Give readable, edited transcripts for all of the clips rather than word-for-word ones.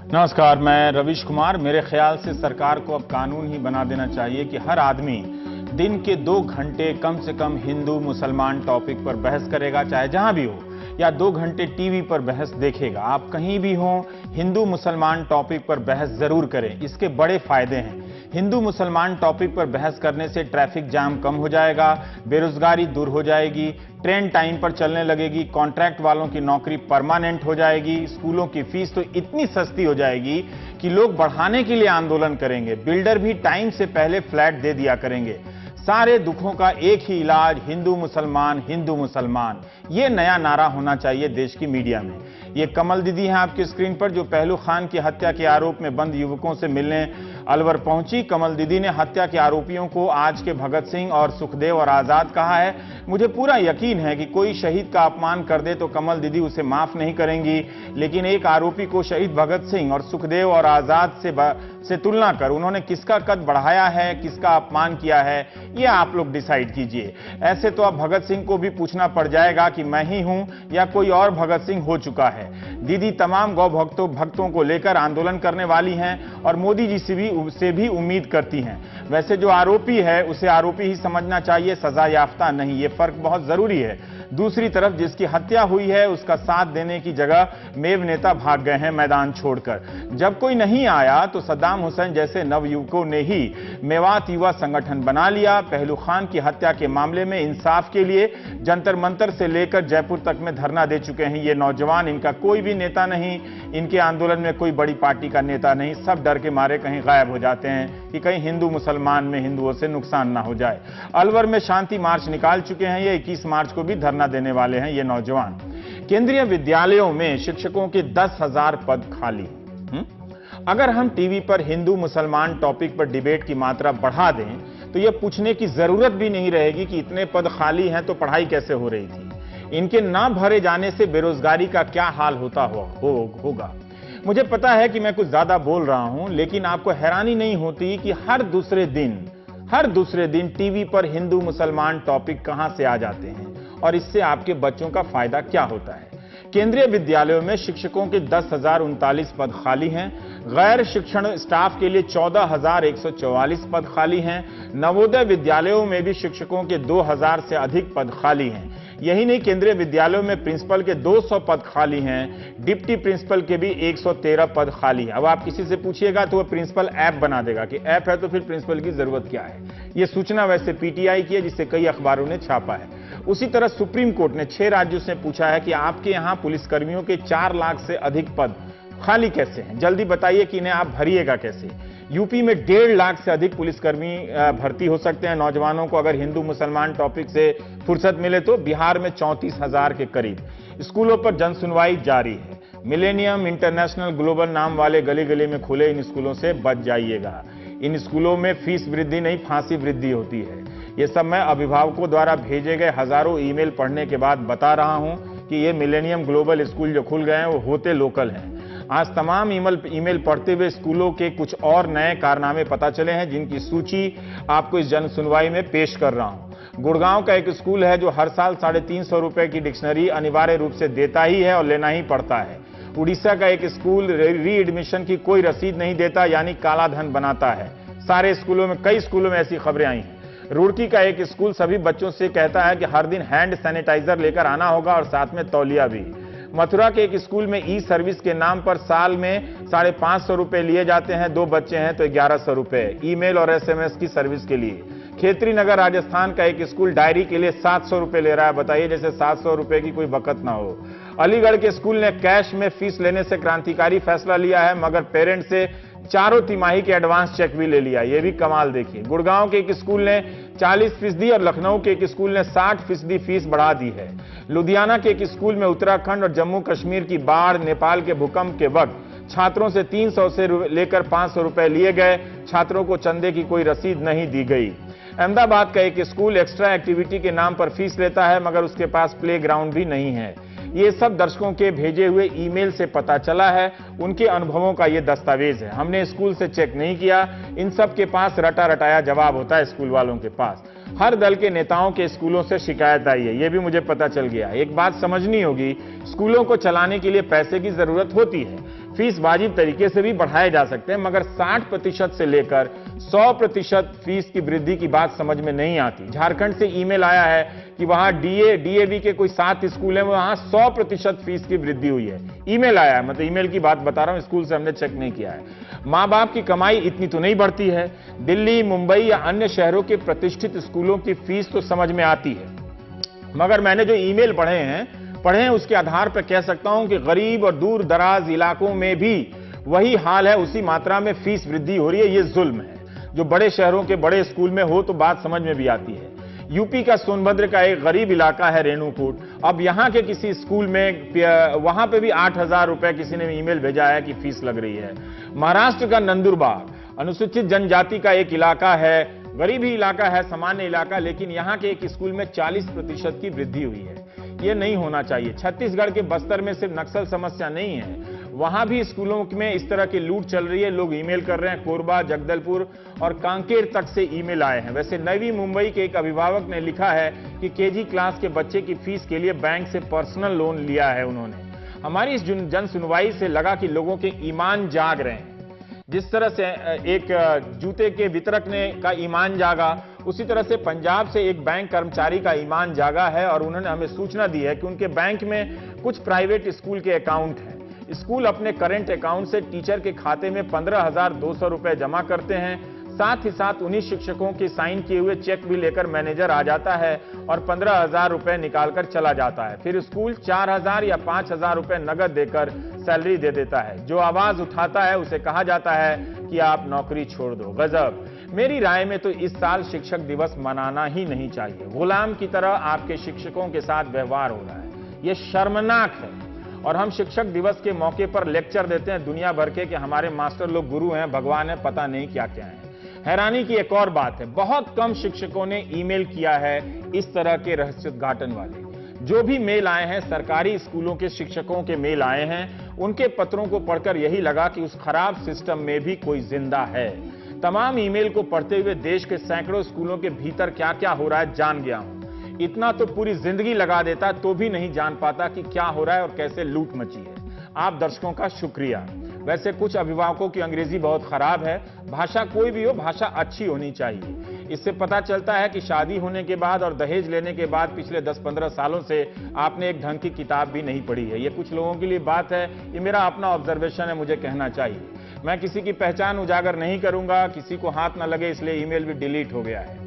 नमस्कार, मैं रविश कुमार। मेरे ख्याल से सरकार को अब कानून ही बना देना चाहिए कि हर आदमी दिन के 2 घंटे कम से कम हिंदू मुसलमान टॉपिक पर बहस करेगा, चाहे जहां भी हो, या 2 घंटे टीवी पर बहस देखेगा। आप कहीं भी हो, हिंदू मुसलमान टॉपिक पर बहस जरूर करें। इसके बड़े फायदे हैं। हिंदू मुसलमान टॉपिक पर बहस करने से ट्रैफिक जाम कम हो जाएगा, बेरोजगारी दूर हो जाएगी, ट्रेन टाइम पर चलने लगेगी, कॉन्ट्रैक्ट वालों की नौकरी परमानेंट हो जाएगी, स्कूलों की फीस तो इतनी सस्ती हो जाएगी कि लोग बढ़ाने के लिए आंदोलन करेंगे, बिल्डर भी टाइम से पहले फ्लैट दे दिया करेंगे। सारे दुखों का एक ही इलाज, हिंदू मुसलमान, हिंदू मुसलमान। ये नया नारा होना चाहिए देश की मीडिया में। ये कमल दीदी हैं आपकी स्क्रीन पर, जो पहलू खान की हत्या के आरोप में बंद युवकों से मिलने अलवर पहुंची। कमल दीदी ने हत्या के आरोपियों को आज के भगत सिंह और सुखदेव और आजाद कहा है। मुझे पूरा यकीन है कि कोई शहीद का अपमान कर दे तो कमल दीदी उसे माफ नहीं करेंगी, लेकिन एक आरोपी को शहीद भगत सिंह और सुखदेव और आजाद से तुलना कर उन्होंने किसका कद बढ़ाया है, किसका अपमान किया है, ये आप लोग डिसाइड कीजिए। ऐसे तो अब भगत सिंह को भी पूछना पड़ जाएगा कि मैं ही हूं या कोई और भगत सिंह हो चुका है। दीदी तमाम गौ भक्तों को लेकर आंदोलन करने वाली हैं और मोदी जी से भी उम्मीद करती हैं। वैसे जो आरोपी है उसे आरोपी ही समझना चाहिए, सजा याफ्ता नहीं। ये फर्क बहुत जरूरी है। दूसरी तरफ जिसकी हत्या हुई है उसका साथ देने की जगह मेव नेता भाग गए हैं मैदान छोड़कर। जब कोई नहीं आया तो सद्दाम हुसैन जैसे नवयुवकों ने ही मेवात युवा संगठन बना लिया। पहलू खान की हत्या के मामले में इंसाफ के लिए जंतर मंतर से लेकर जयपुर तक में धरना दे चुके हैं ये नौजवान। इनका कोई भी नेता नहीं, इनके आंदोलन में कोई बड़ी पार्टी का नेता नहीं। सब डर के मारे कहीं गायब हो जाते हैं कि कहीं हिंदू मुसलमान में हिंदुओं से नुकसान ना हो जाए। अलवर में शांति मार्च निकाल चुके हैं ये। 21 मार्च को भी धरना देने वाले हैं ये नौजवान। केंद्रीय विद्यालयों में शिक्षकों के 10,000 पद खाली। अगर हम टीवी पर हिंदू मुसलमान टॉपिक पर डिबेट की मात्रा बढ़ा दें तो यह पूछने की जरूरत भी नहीं रहेगी कि इतने पद खाली हैं तो पढ़ाई कैसे हो रही थी। इनके ना भरे जाने से बेरोजगारी का क्या हाल होता होगा। मुझे पता है कि मैं कुछ ज्यादा बोल रहा हूं, लेकिन आपको हैरानी नहीं होती कि हर दूसरे दिन टीवी पर हिंदू मुसलमान टॉपिक कहां से आ जाते हैं और इससे आपके बच्चों का फायदा क्या होता है। केंद्रीय विद्यालयों में शिक्षकों के 10,039 पद खाली हैं। गैर शिक्षण स्टाफ के लिए 14,144 पद खाली हैं। नवोदय विद्यालयों में भी शिक्षकों के 2,000 से अधिक पद खाली हैं। यही नहीं, केंद्रीय विद्यालयों में प्रिंसिपल के 200 पद खाली हैं। डिप्टी प्रिंसिपल के भी 113 पद खाली हैं। अब आप किसी से पूछिएगा तो वह प्रिंसिपल ऐप बना देगा कि ऐप है तो फिर प्रिंसिपल की जरूरत क्या है। यह सूचना वैसे पीटीआई की है, जिसे कई अखबारों ने छापा है। उसी तरह सुप्रीम कोर्ट ने 6 राज्यों से पूछा है कि आपके यहां पुलिसकर्मियों के 4 लाख से अधिक पद खाली कैसे हैं, जल्दी बताइए कि इन्हें आप भरिएगा कैसे। यूपी में 1.5 लाख से अधिक पुलिसकर्मी भर्ती हो सकते हैं नौजवानों को अगर हिंदू मुसलमान टॉपिक से फुर्सत मिले तो। बिहार में 34,000 के करीब। स्कूलों पर जनसुनवाई जारी है। मिलेनियम इंटरनेशनल ग्लोबल नाम वाले गली गली में खुले इन स्कूलों से बच जाइएगा। इन स्कूलों में फीस वृद्धि नहीं, फांसी वृद्धि होती है। ये सब मैं अभिभावकों द्वारा भेजे गए हजारों ईमेल पढ़ने के बाद बता रहा हूं कि ये मिलेनियम ग्लोबल स्कूल जो खुल गए हैं वो होते लोकल हैं। आज तमाम ईमेल पढ़ते हुए स्कूलों के कुछ और नए कारनामे पता चले हैं, जिनकी सूची आपको इस जन सुनवाई में पेश कर रहा हूं। गुड़गांव का एक स्कूल है जो हर साल 350 रुपए की डिक्शनरी अनिवार्य रूप से देता ही है और लेना ही पड़ता है। उड़ीसा का एक स्कूल री एडमिशन की कोई रसीद नहीं देता, यानी काला धन बनाता है। सारे स्कूलों में, कई स्कूलों में ऐसी खबरें आई हैं। रुड़की का एक स्कूल सभी बच्चों से कहता है कि हर दिन हैंड सैनिटाइजर लेकर आना होगा और साथ में तौलिया भी। मथुरा के एक स्कूल में ई सर्विस के नाम पर साल में 550 रुपए लिए जाते हैं। 2 बच्चे हैं तो 1100 रुपए ईमेल और एसएमएस की सर्विस के लिए। खेतरी नगर राजस्थान का एक स्कूल डायरी के लिए 700 रुपए ले रहा है। बताइए, जैसे 700 रुपए की कोई बकत ना हो। अलीगढ़ के स्कूल ने कैश में फीस लेने से क्रांतिकारी फैसला लिया है, मगर पेरेंट्स से 4 तिमाही के एडवांस चेक भी ले लिया। यह भी कमाल देखिए। गुड़गांव के एक स्कूल ने 40% और लखनऊ के एक स्कूल ने 60% फीस बढ़ा दी है। लुधियाना के एक स्कूल में उत्तराखंड और जम्मू कश्मीर की बाढ़, नेपाल के भूकंप के वक्त छात्रों से 300 से लेकर 500 रुपए लिए गए। छात्रों को चंदे की कोई रसीद नहीं दी गई। अहमदाबाद का एक स्कूल एक्स्ट्रा एक्टिविटी के नाम पर फीस लेता है, मगर उसके पास प्ले ग्राउंड भी नहीं है। ये सब दर्शकों के भेजे हुए ईमेल से पता चला है। उनके अनुभवों का ये दस्तावेज है। हमने स्कूल से चेक नहीं किया। इन सब के पास रटा रटाया जवाब होता है स्कूल वालों के पास। हर दल के नेताओं के स्कूलों से शिकायत आई है, यह भी मुझे पता चल गया। एक बात समझनी होगी, स्कूलों को चलाने के लिए पैसे की जरूरत होती है। फीस वाजिब तरीके से भी बढ़ाए जा सकते हैं, मगर 60% से लेकर 100% फीस की वृद्धि की बात समझ में नहीं आती। झारखंड से ईमेल आया है कि वहां डीएवी के कोई 7 स्कूल हैं, वहां 100% फीस की वृद्धि हुई है। ईमेल आया है, मतलब ईमेल की बात बता रहा हूं, स्कूल से हमने चेक नहीं किया है। मां बाप की कमाई इतनी तो नहीं बढ़ती है। दिल्ली, मुंबई या अन्य शहरों के प्रतिष्ठित स्कूलों की फीस तो समझ में आती है, मगर मैंने जो ईमेल पढ़े हैं उसके आधार पर कह सकता हूं कि गरीब और दूर दराज इलाकों में भी वही हाल है, उसी मात्रा में फीस वृद्धि हो रही है। यह जुल्म है। जो बड़े शहरों के बड़े स्कूल में हो तो बात समझ में भी आती है। यूपी का सोनभद्र का एक गरीब इलाका है रेणुकूट, अब यहां के किसी स्कूल में वहां पे भी 8,000 रुपए किसी ने ईमेल भेजा है कि फीस लग रही है। महाराष्ट्र का नंदुरबार अनुसूचित जनजाति का एक इलाका है, गरीब ही इलाका है, सामान्य इलाका, लेकिन यहां के एक स्कूल में 40% की वृद्धि हुई है। यह नहीं होना चाहिए। छत्तीसगढ़ के बस्तर में सिर्फ नक्सल समस्या नहीं है, वहां भी स्कूलों में इस तरह की लूट चल रही है। लोग ईमेल कर रहे हैं। कोरबा, जगदलपुर और कांकेर तक से ईमेल आए हैं। वैसे नवी मुंबई के एक अभिभावक ने लिखा है कि केजी क्लास के बच्चे की फीस के लिए बैंक से पर्सनल लोन लिया है उन्होंने। हमारी इस जन सुनवाई से लगा कि लोगों के ईमान जाग रहे हैं। जिस तरह से एक जूते के वितरक ने का ईमान जागा, उसी तरह से पंजाब से एक बैंक कर्मचारी का ईमान जागा है और उन्होंने हमें सूचना दी है कि उनके बैंक में कुछ प्राइवेट स्कूल के अकाउंट हैं। स्कूल अपने करंट अकाउंट से टीचर के खाते में 15,200 रुपए जमा करते हैं। साथ ही साथ उन्हीं शिक्षकों के साइन किए हुए चेक भी लेकर मैनेजर आ जाता है और 15,000 रुपए निकालकर चला जाता है। फिर स्कूल 4,000 या 5,000 रुपए नगद देकर सैलरी दे देता है। जो आवाज उठाता है उसे कहा जाता है कि आप नौकरी छोड़ दो। गजब। मेरी राय में तो इस साल शिक्षक दिवस मनाना ही नहीं चाहिए। गुलाम की तरह आपके शिक्षकों के साथ व्यवहार हो रहा है, यह शर्मनाक है। और हम शिक्षक दिवस के मौके पर लेक्चर देते हैं दुनिया भर के कि हमारे मास्टर लोग गुरु हैं, भगवान है, पता नहीं क्या क्या है। हैरानी की एक और बात है, बहुत कम शिक्षकों ने ईमेल किया है इस तरह के रहस्योद्घाटन वाले। जो भी मेल आए हैं सरकारी स्कूलों के शिक्षकों के मेल आए हैं, उनके पत्रों को पढ़कर यही लगा कि उस खराब सिस्टम में भी कोई जिंदा है। तमाम ईमेल को पढ़ते हुए देश के सैकड़ों स्कूलों के भीतर क्या क्या हो रहा है जान गया हूं। इतना तो पूरी जिंदगी लगा देता तो भी नहीं जान पाता कि क्या हो रहा है और कैसे लूट मची है। आप दर्शकों का शुक्रिया। वैसे कुछ अभिभावकों की अंग्रेजी बहुत खराब है। भाषा कोई भी हो, भाषा अच्छी होनी चाहिए। इससे पता चलता है कि शादी होने के बाद और दहेज लेने के बाद पिछले 10-15 सालों से आपने एक ढंग की किताब भी नहीं पढ़ी है। ये कुछ लोगों के लिए बात है, ये मेरा अपना ऑब्जर्वेशन है, मुझे कहना चाहिए। मैं किसी की पहचान उजागर नहीं करूंगा, किसी को हाथ न लगे इसलिए ईमेल भी डिलीट हो गया है।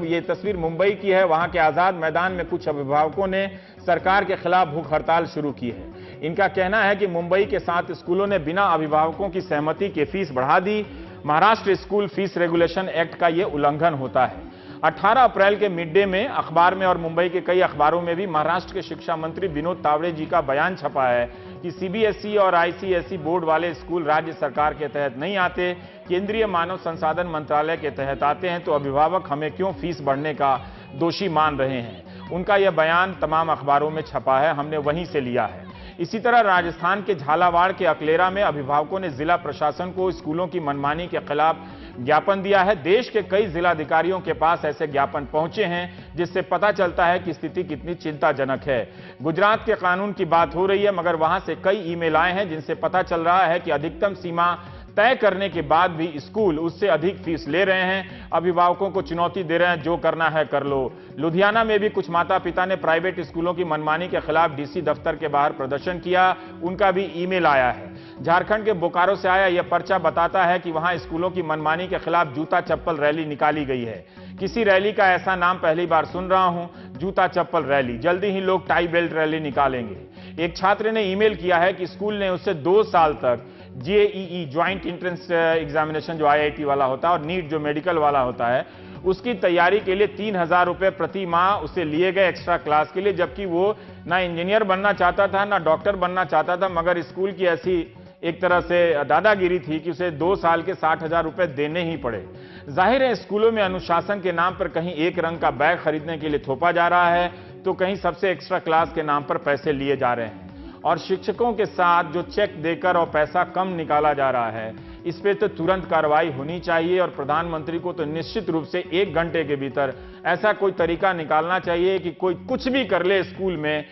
ये तस्वीर मुंबई की है। वहां के आजाद मैदान में कुछ अभिभावकों ने सरकार के खिलाफ भूख हड़ताल शुरू की है। इनका कहना है कि मुंबई के 7 स्कूलों ने बिना अभिभावकों की सहमति के फीस बढ़ा दी। Maharashtra school fees regulation act का यह उल्लंघन होता है। 18 अप्रैल के मिड डे में अखबार में और मुंबई के कई अखबारों में भी महाराष्ट्र के शिक्षा मंत्री विनोद तावड़े जी का बयान छपा है कि सीबीएसई और आईसीएसई बोर्ड वाले स्कूल राज्य सरकार के तहत नहीं आते, केंद्रीय मानव संसाधन मंत्रालय के तहत आते हैं, तो अभिभावक हमें क्यों फीस बढ़ने का दोषी मान रहे हैं। उनका यह बयान तमाम अखबारों में छपा है, हमने वहीं से लिया है। इसी तरह राजस्थान के झालावाड़ के अकलेरा में अभिभावकों ने जिला प्रशासन को स्कूलों की मनमानी के खिलाफ ज्ञापन दिया है। देश के कई जिलाधिकारियों के पास ऐसे ज्ञापन पहुंचे हैं, जिससे पता चलता है कि स्थिति कितनी चिंताजनक है। गुजरात के कानून की बात हो रही है, मगर वहां से कई ईमेल आए हैं जिनसे पता चल रहा है कि अधिकतम सीमा तय करने के बाद भी स्कूल उससे अधिक फीस ले रहे हैं। अभिभावकों को चुनौती दे रहे हैं, जो करना है कर लो। लुधियाना में भी कुछ माता पिता ने प्राइवेट स्कूलों की मनमानी के खिलाफ डीसी दफ्तर के बाहर प्रदर्शन किया, उनका भी ईमेल आया है। झारखंड के बोकारो से आया यह पर्चा बताता है कि वहां स्कूलों की मनमानी के खिलाफ जूता चप्पल रैली निकाली गई है। किसी रैली का ऐसा नाम पहली बार सुन रहा हूं, जूता चप्पल रैली। जल्दी ही लोग टाई बेल्ट रैली निकालेंगे। एक छात्र ने ईमेल किया है कि स्कूल ने उससे 2 साल तक जेईई ज्वाइंट एंट्रेंस एग्जामिनेशन जो आईआईटी वाला होता है और नीट जो मेडिकल वाला होता है, उसकी तैयारी के लिए 3,000 रुपए प्रति माह उसे लिए गए एक्स्ट्रा क्लास के लिए, जबकि वो ना इंजीनियर बनना चाहता था ना डॉक्टर बनना चाहता था, मगर स्कूल की ऐसी एक तरह से दादागिरी थी कि उसे 2 साल के 60,000 रुपए देने ही पड़े। जाहिर है स्कूलों में अनुशासन के नाम पर कहीं एक रंग का बैग खरीदने के लिए थोपा जा रहा है, तो कहीं सबसे एक्स्ट्रा क्लास के नाम पर पैसे लिए जा रहे हैं। और शिक्षकों के साथ जो चेक देकर और पैसा कम निकाला जा रहा है, इस पे तो तुरंत कार्रवाई होनी चाहिए और प्रधानमंत्री को तो निश्चित रूप से 1 घंटे के भीतर ऐसा कोई तरीका निकालना चाहिए कि कोई कुछ भी कर ले स्कूल में,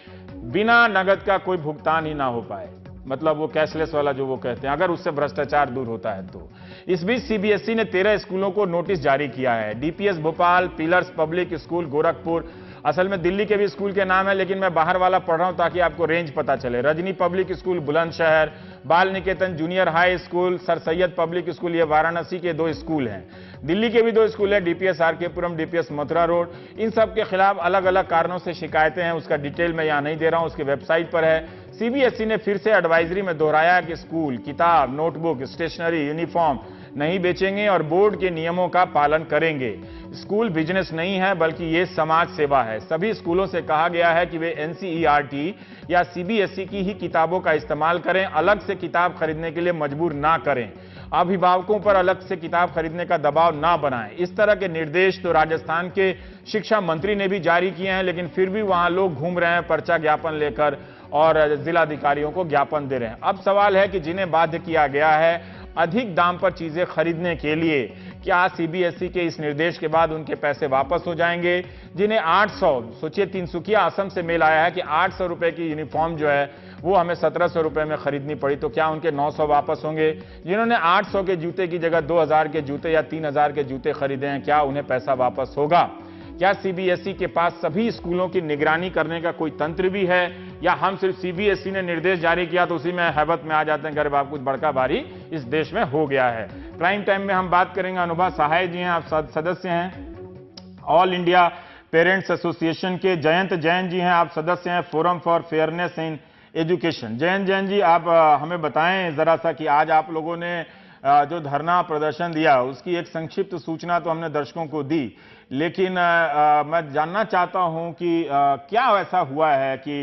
बिना नगद का कोई भुगतान ही ना हो पाए। मतलब वो कैशलेस वाला जो वो कहते हैं, अगर उससे भ्रष्टाचार दूर होता है तो। इस बीच सीबीएसई ने 13 स्कूलों को नोटिस जारी किया है। DPS Bhopal, pillars public school Gorakhpur, असल में दिल्ली के भी स्कूल के नाम है लेकिन मैं बाहर वाला पढ़ रहा हूं ताकि आपको रेंज पता चले। Rajni public school Bulandshahr, Bal Niketan junior high school, Sir Syed public school, ये वाराणसी के 2 स्कूल हैं। दिल्ली के भी 2 स्कूल हैं, डीपीएस आरके पुरम, डीपीएस मथुरा रोड। इन सब के खिलाफ अलग अलग कारणों से शिकायतें हैं, उसका डिटेल मैं यहां नहीं दे रहा हूं, उसकी वेबसाइट पर है। सीबीएसई ने फिर से एडवाइजरी में दोहराया कि स्कूल किताब, नोटबुक, स्टेशनरी, यूनिफॉर्म नहीं बेचेंगे और बोर्ड के नियमों का पालन करेंगे। स्कूल बिजनेस नहीं है बल्कि ये समाज सेवा है। सभी स्कूलों से कहा गया है कि वे एनसीईआरटी या सीबीएसई की ही किताबों का इस्तेमाल करें, अलग से किताब खरीदने के लिए मजबूर ना करें। अभिभावकों पर अलग से किताब खरीदने का दबाव ना बनाएं। इस तरह के निर्देश तो राजस्थान के शिक्षा मंत्री ने भी जारी किए हैं, लेकिन फिर भी वहां लोग घूम रहे हैं पर्चा ज्ञापन लेकर और जिलाधिकारियों को ज्ञापन दे रहे हैं। अब सवाल है कि जिन्हें बाध्य किया गया है अधिक दाम पर चीजें खरीदने के लिए, क्या सीबीएसई के इस निर्देश के बाद उनके पैसे वापस हो जाएंगे? जिन्हें 800, सोचिए तिनसुकिया असम से मेल आया है कि 800 रुपए की यूनिफॉर्म जो है वो हमें 1700 रुपए में खरीदनी पड़ी, तो क्या उनके 900 वापस होंगे? जिन्होंने 800 के जूते की जगह 2000 के जूते या 3000 के जूते खरीदे हैं, क्या उन्हें पैसा वापस होगा? क्या सीबीएसई के पास सभी स्कूलों की निगरानी करने का कोई तंत्र भी है, या हम सिर्फ सीबीएसई ने निर्देश जारी किया तो उसी में हैबत में आ जाते हैं, गरीब आप कुछ बड़का भारी इस देश में हो गया है? प्राइम टाइम में हम बात करेंगे। अनुभा सहाय जी हैं, आप सदस्य हैं ऑल इंडिया पेरेंट्स एसोसिएशन के। जयंत जैन जी हैं, आप सदस्य हैं forum for fairness in education. Jayant Jain ji, आप हमें बताएं जरा सा कि आज आप लोगों ने जो धरना प्रदर्शन दिया उसकी एक संक्षिप्त सूचना तो हमने दर्शकों को दी, लेकिन मैं जानना चाहता हूं कि क्या ऐसा हुआ है कि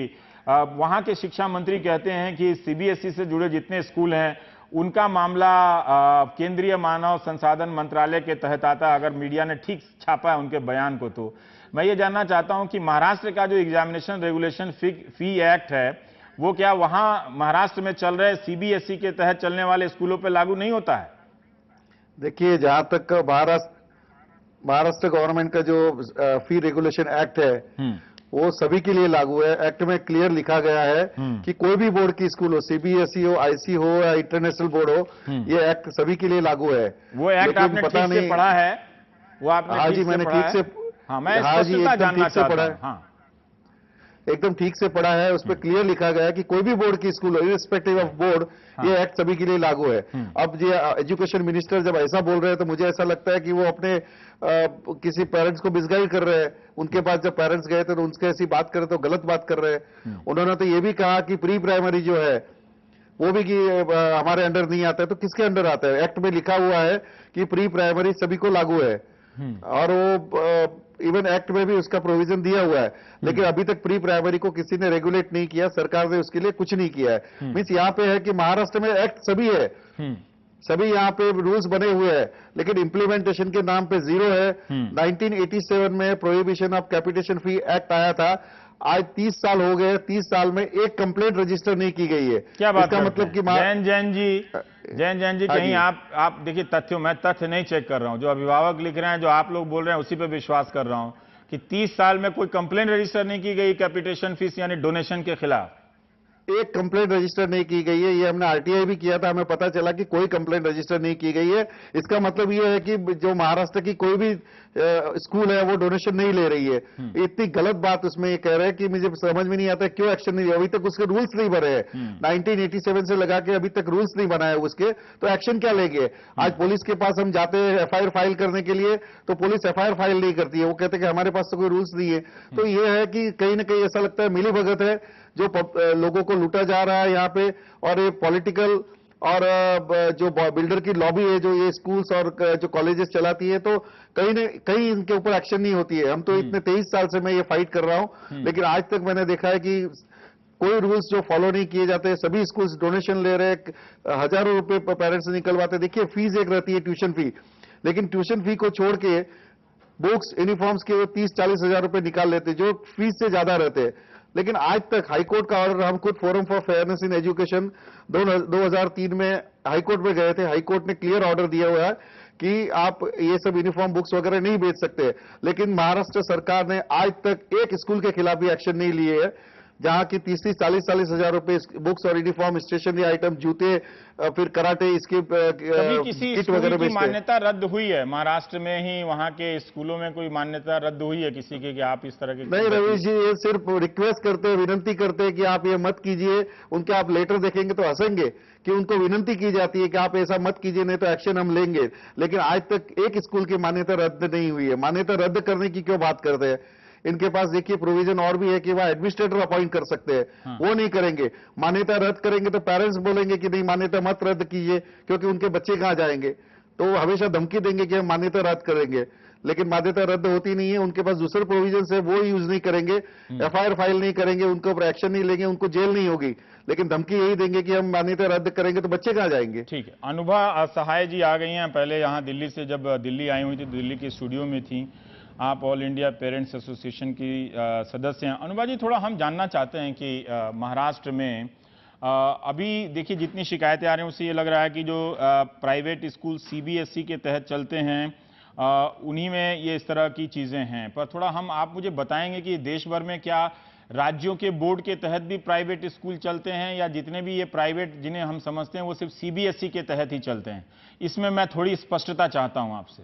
वहां के शिक्षा मंत्री कहते हैं कि सीबीएसई से जुड़े जितने स्कूल हैं उनका मामला केंद्रीय मानव संसाधन मंत्रालय के तहत आता है, अगर मीडिया ने ठीक छापा है उनके बयान को। तो मैं ये जानना चाहता हूं कि महाराष्ट्र का जो एग्जामिनेशन रेगुलेशन फी एक्ट है वो क्या वहां महाराष्ट्र में चल रहे सीबीएसई के तहत चलने वाले स्कूलों पर लागू नहीं होता है? देखिए, जहां तक महाराष्ट्र गवर्नमेंट का जो फी रेगुलेशन एक्ट है वो सभी के लिए लागू है। एक्ट में क्लियर लिखा गया है कि कोई भी बोर्ड की स्कूल हो, सीबीएसई हो, आईसी हो या इंटरनेशनल बोर्ड हो, ये एक्ट सभी के लिए लागू है। वो एक्ट आपने ठीक से पढ़ा है? वो आपने हाँ जी, मैंने ठीक से, हाँ जी, एकदम ठीक से पढ़ा है, एकदम ठीक से पढ़ा है। उस पर क्लियर लिखा गया है कि कोई भी बोर्ड की स्कूल हो, इर्रिस्पेक्टिव ऑफ बोर्ड, ये एक्ट सभी के लिए लागू है। अब ये एजुकेशन मिनिस्टर जब ऐसा बोल रहे हैं तो मुझे ऐसा लगता है कि वो अपने किसी पेरेंट्स को मिसगाइड कर रहे हैं। उनके पास जब पेरेंट्स गए थे तो उनसे ऐसी बात कर रहे तो गलत बात कर रहे हैं। उन्होंने तो ये भी कहा कि प्री प्राइमरी जो है वो भी कि हमारे अंडर नहीं आता है, तो किसके अंडर आता है? एक्ट में लिखा हुआ है कि प्री प्राइमरी सभी को लागू है, और वो इवन एक्ट में भी उसका प्रोविजन दिया हुआ है। लेकिन अभी तक प्री प्राइमरी को किसी ने रेगुलेट नहीं किया, सरकार ने उसके लिए कुछ नहीं किया है। मीन्स यहाँ पे है कि महाराष्ट्र में एक्ट सभी है, सभी यहाँ पे रूल्स बने हुए हैं, लेकिन इंप्लीमेंटेशन के नाम पे जीरो है। 1987 में prohibition of capitation fee act आया था, आज 30 साल हो गए, 30 साल में एक कंप्लेंट रजिस्टर नहीं की गई है। क्या बात इसका मतलब कि जैन जी कहीं आप देखिए तथ्यों, मैं तथ्य नहीं चेक कर रहा हूं, जो अभिभावक लिख रहे हैं, जो आप लोग बोल रहे हैं उसी पे विश्वास कर रहा हूं कि 30 साल में कोई कंप्लेंट रजिस्टर नहीं की गई कैपिटेशन फीस यानी डोनेशन के खिलाफ। एक कंप्लेंट रजिस्टर नहीं की गई है। ये हमने आरटीआई भी किया था, हमें पता चला कि कोई कंप्लेंट रजिस्टर नहीं की गई है। इसका मतलब ये है कि जो महाराष्ट्र की कोई भी स्कूल है वो डोनेशन नहीं ले रही है। इतनी गलत बात उसमें ये कह रहे हैं कि मुझे समझ में नहीं आता क्यों एक्शन नहीं लिया। अभी तक उसके रूल्स नहीं बने हैं, 1987 से लगा के अभी तक रूल्स नहीं बनाए उसके, तो एक्शन क्या लेंगे? आज पुलिस के पास हम जाते हैं एफआईआर फाइल करने के लिए, तो पुलिस एफआईआर फाइल नहीं करती है, वो कहते हैं कि हमारे पास तो कोई रूल्स नहीं है। तो ये है कि कहीं ना कहीं ऐसा लगता है मिली भगत है, जो लोगों को लूटा जा रहा है यहाँ पे, और ये पॉलिटिकल और जो बिल्डर की लॉबी है जो ये स्कूल्स और जो कॉलेजेस चलाती है, तो कहीं न कहीं इनके ऊपर एक्शन नहीं होती है। हम तो इतने 23 साल से मैं ये फाइट कर रहा हूं, लेकिन आज तक मैंने देखा है कि कोई रूल्स जो फॉलो नहीं किए जाते। सभी स्कूल्स डोनेशन ले रहे, हजारों रुपए पेरेंट्स से निकलवाते। देखिए, फीस एक रहती है ट्यूशन फी, लेकिन ट्यूशन फी को छोड़ के बुक्स, यूनिफॉर्म्स के 30-40 हजार रुपए निकाल लेते, जो फीस से ज्यादा रहते। लेकिन आज तक हाईकोर्ट का ऑर्डर, हम खुद forum for fairness in education 2003 में हाईकोर्ट में गए थे। हाईकोर्ट ने क्लियर ऑर्डर दिया हुआ है कि आप ये सब यूनिफॉर्म बुक्स वगैरह नहीं बेच सकते, लेकिन महाराष्ट्र सरकार ने आज तक एक स्कूल के खिलाफ भी एक्शन नहीं लिए है। जहां की 30-40 हजार रुपए बुक्स और यूनिफॉर्म, स्टेशनरी आइटम, जूते, फिर कराटे, इसके कभी किसी किट स्कूल वगैरह की बेचते हैं। मान्यता रद्द हुई है महाराष्ट्र में ही? वहां के स्कूलों में कोई मान्यता रद्द हुई है किसी की कि आप इस तरह के? नहीं रवीश जी, ये सिर्फ रिक्वेस्ट करते हैं, विनंती करते हैं कि आप ये मत कीजिए। उनके आप लेटर देखेंगे तो हंसेंगे कि उनको विनंती की जाती है कि आप ऐसा मत कीजिए, नहीं तो एक्शन हम लेंगे। लेकिन आज तक एक स्कूल की मान्यता रद्द नहीं हुई है। मान्यता रद्द करने की क्यों बात करते हैं? इनके पास देखिए प्रोविजन और भी है कि वह एडमिनिस्ट्रेटर अपॉइंट कर सकते हैं। हाँ। वो नहीं करेंगे। मान्यता रद्द करेंगे तो पेरेंट्स बोलेंगे कि नहीं, मान्यता मत रद्द कीजिए, क्योंकि उनके बच्चे कहां जाएंगे। तो वो हमेशा धमकी देंगे कि हम मान्यता रद्द करेंगे, लेकिन मान्यता रद्द होती नहीं है। उनके पास दूसरे प्रोविजन है, वो यूज नहीं करेंगे, एफआईआर फाइल नहीं करेंगे, उनके ऊपर एक्शन नहीं लेंगे, उनको जेल नहीं होगी, लेकिन धमकी यही देंगे कि हम मान्यता रद्द करेंगे तो बच्चे कहां जाएंगे। ठीक है, अनुभा सहाय जी आ गई हैं। पहले यहाँ दिल्ली से, जब दिल्ली आई हुई थी, दिल्ली के स्टूडियो में थी। आप ऑल इंडिया पेरेंट्स एसोसिएशन की सदस्य हैं। अनुभा जी, थोड़ा हम जानना चाहते हैं कि महाराष्ट्र में अभी देखिए जितनी शिकायतें आ रही हैं उससे ये लग रहा है कि जो प्राइवेट स्कूल सीबीएसई के तहत चलते हैं उन्हीं में ये इस तरह की चीज़ें हैं। पर थोड़ा आप मुझे बताएंगे कि देश भर में क्या राज्यों के बोर्ड के तहत भी प्राइवेट स्कूल चलते हैं, या जितने भी ये प्राइवेट जिन्हें हम समझते हैं वो सिर्फ सीबीएसई के तहत ही चलते हैं? इसमें मैं थोड़ी स्पष्टता चाहता हूं आपसे।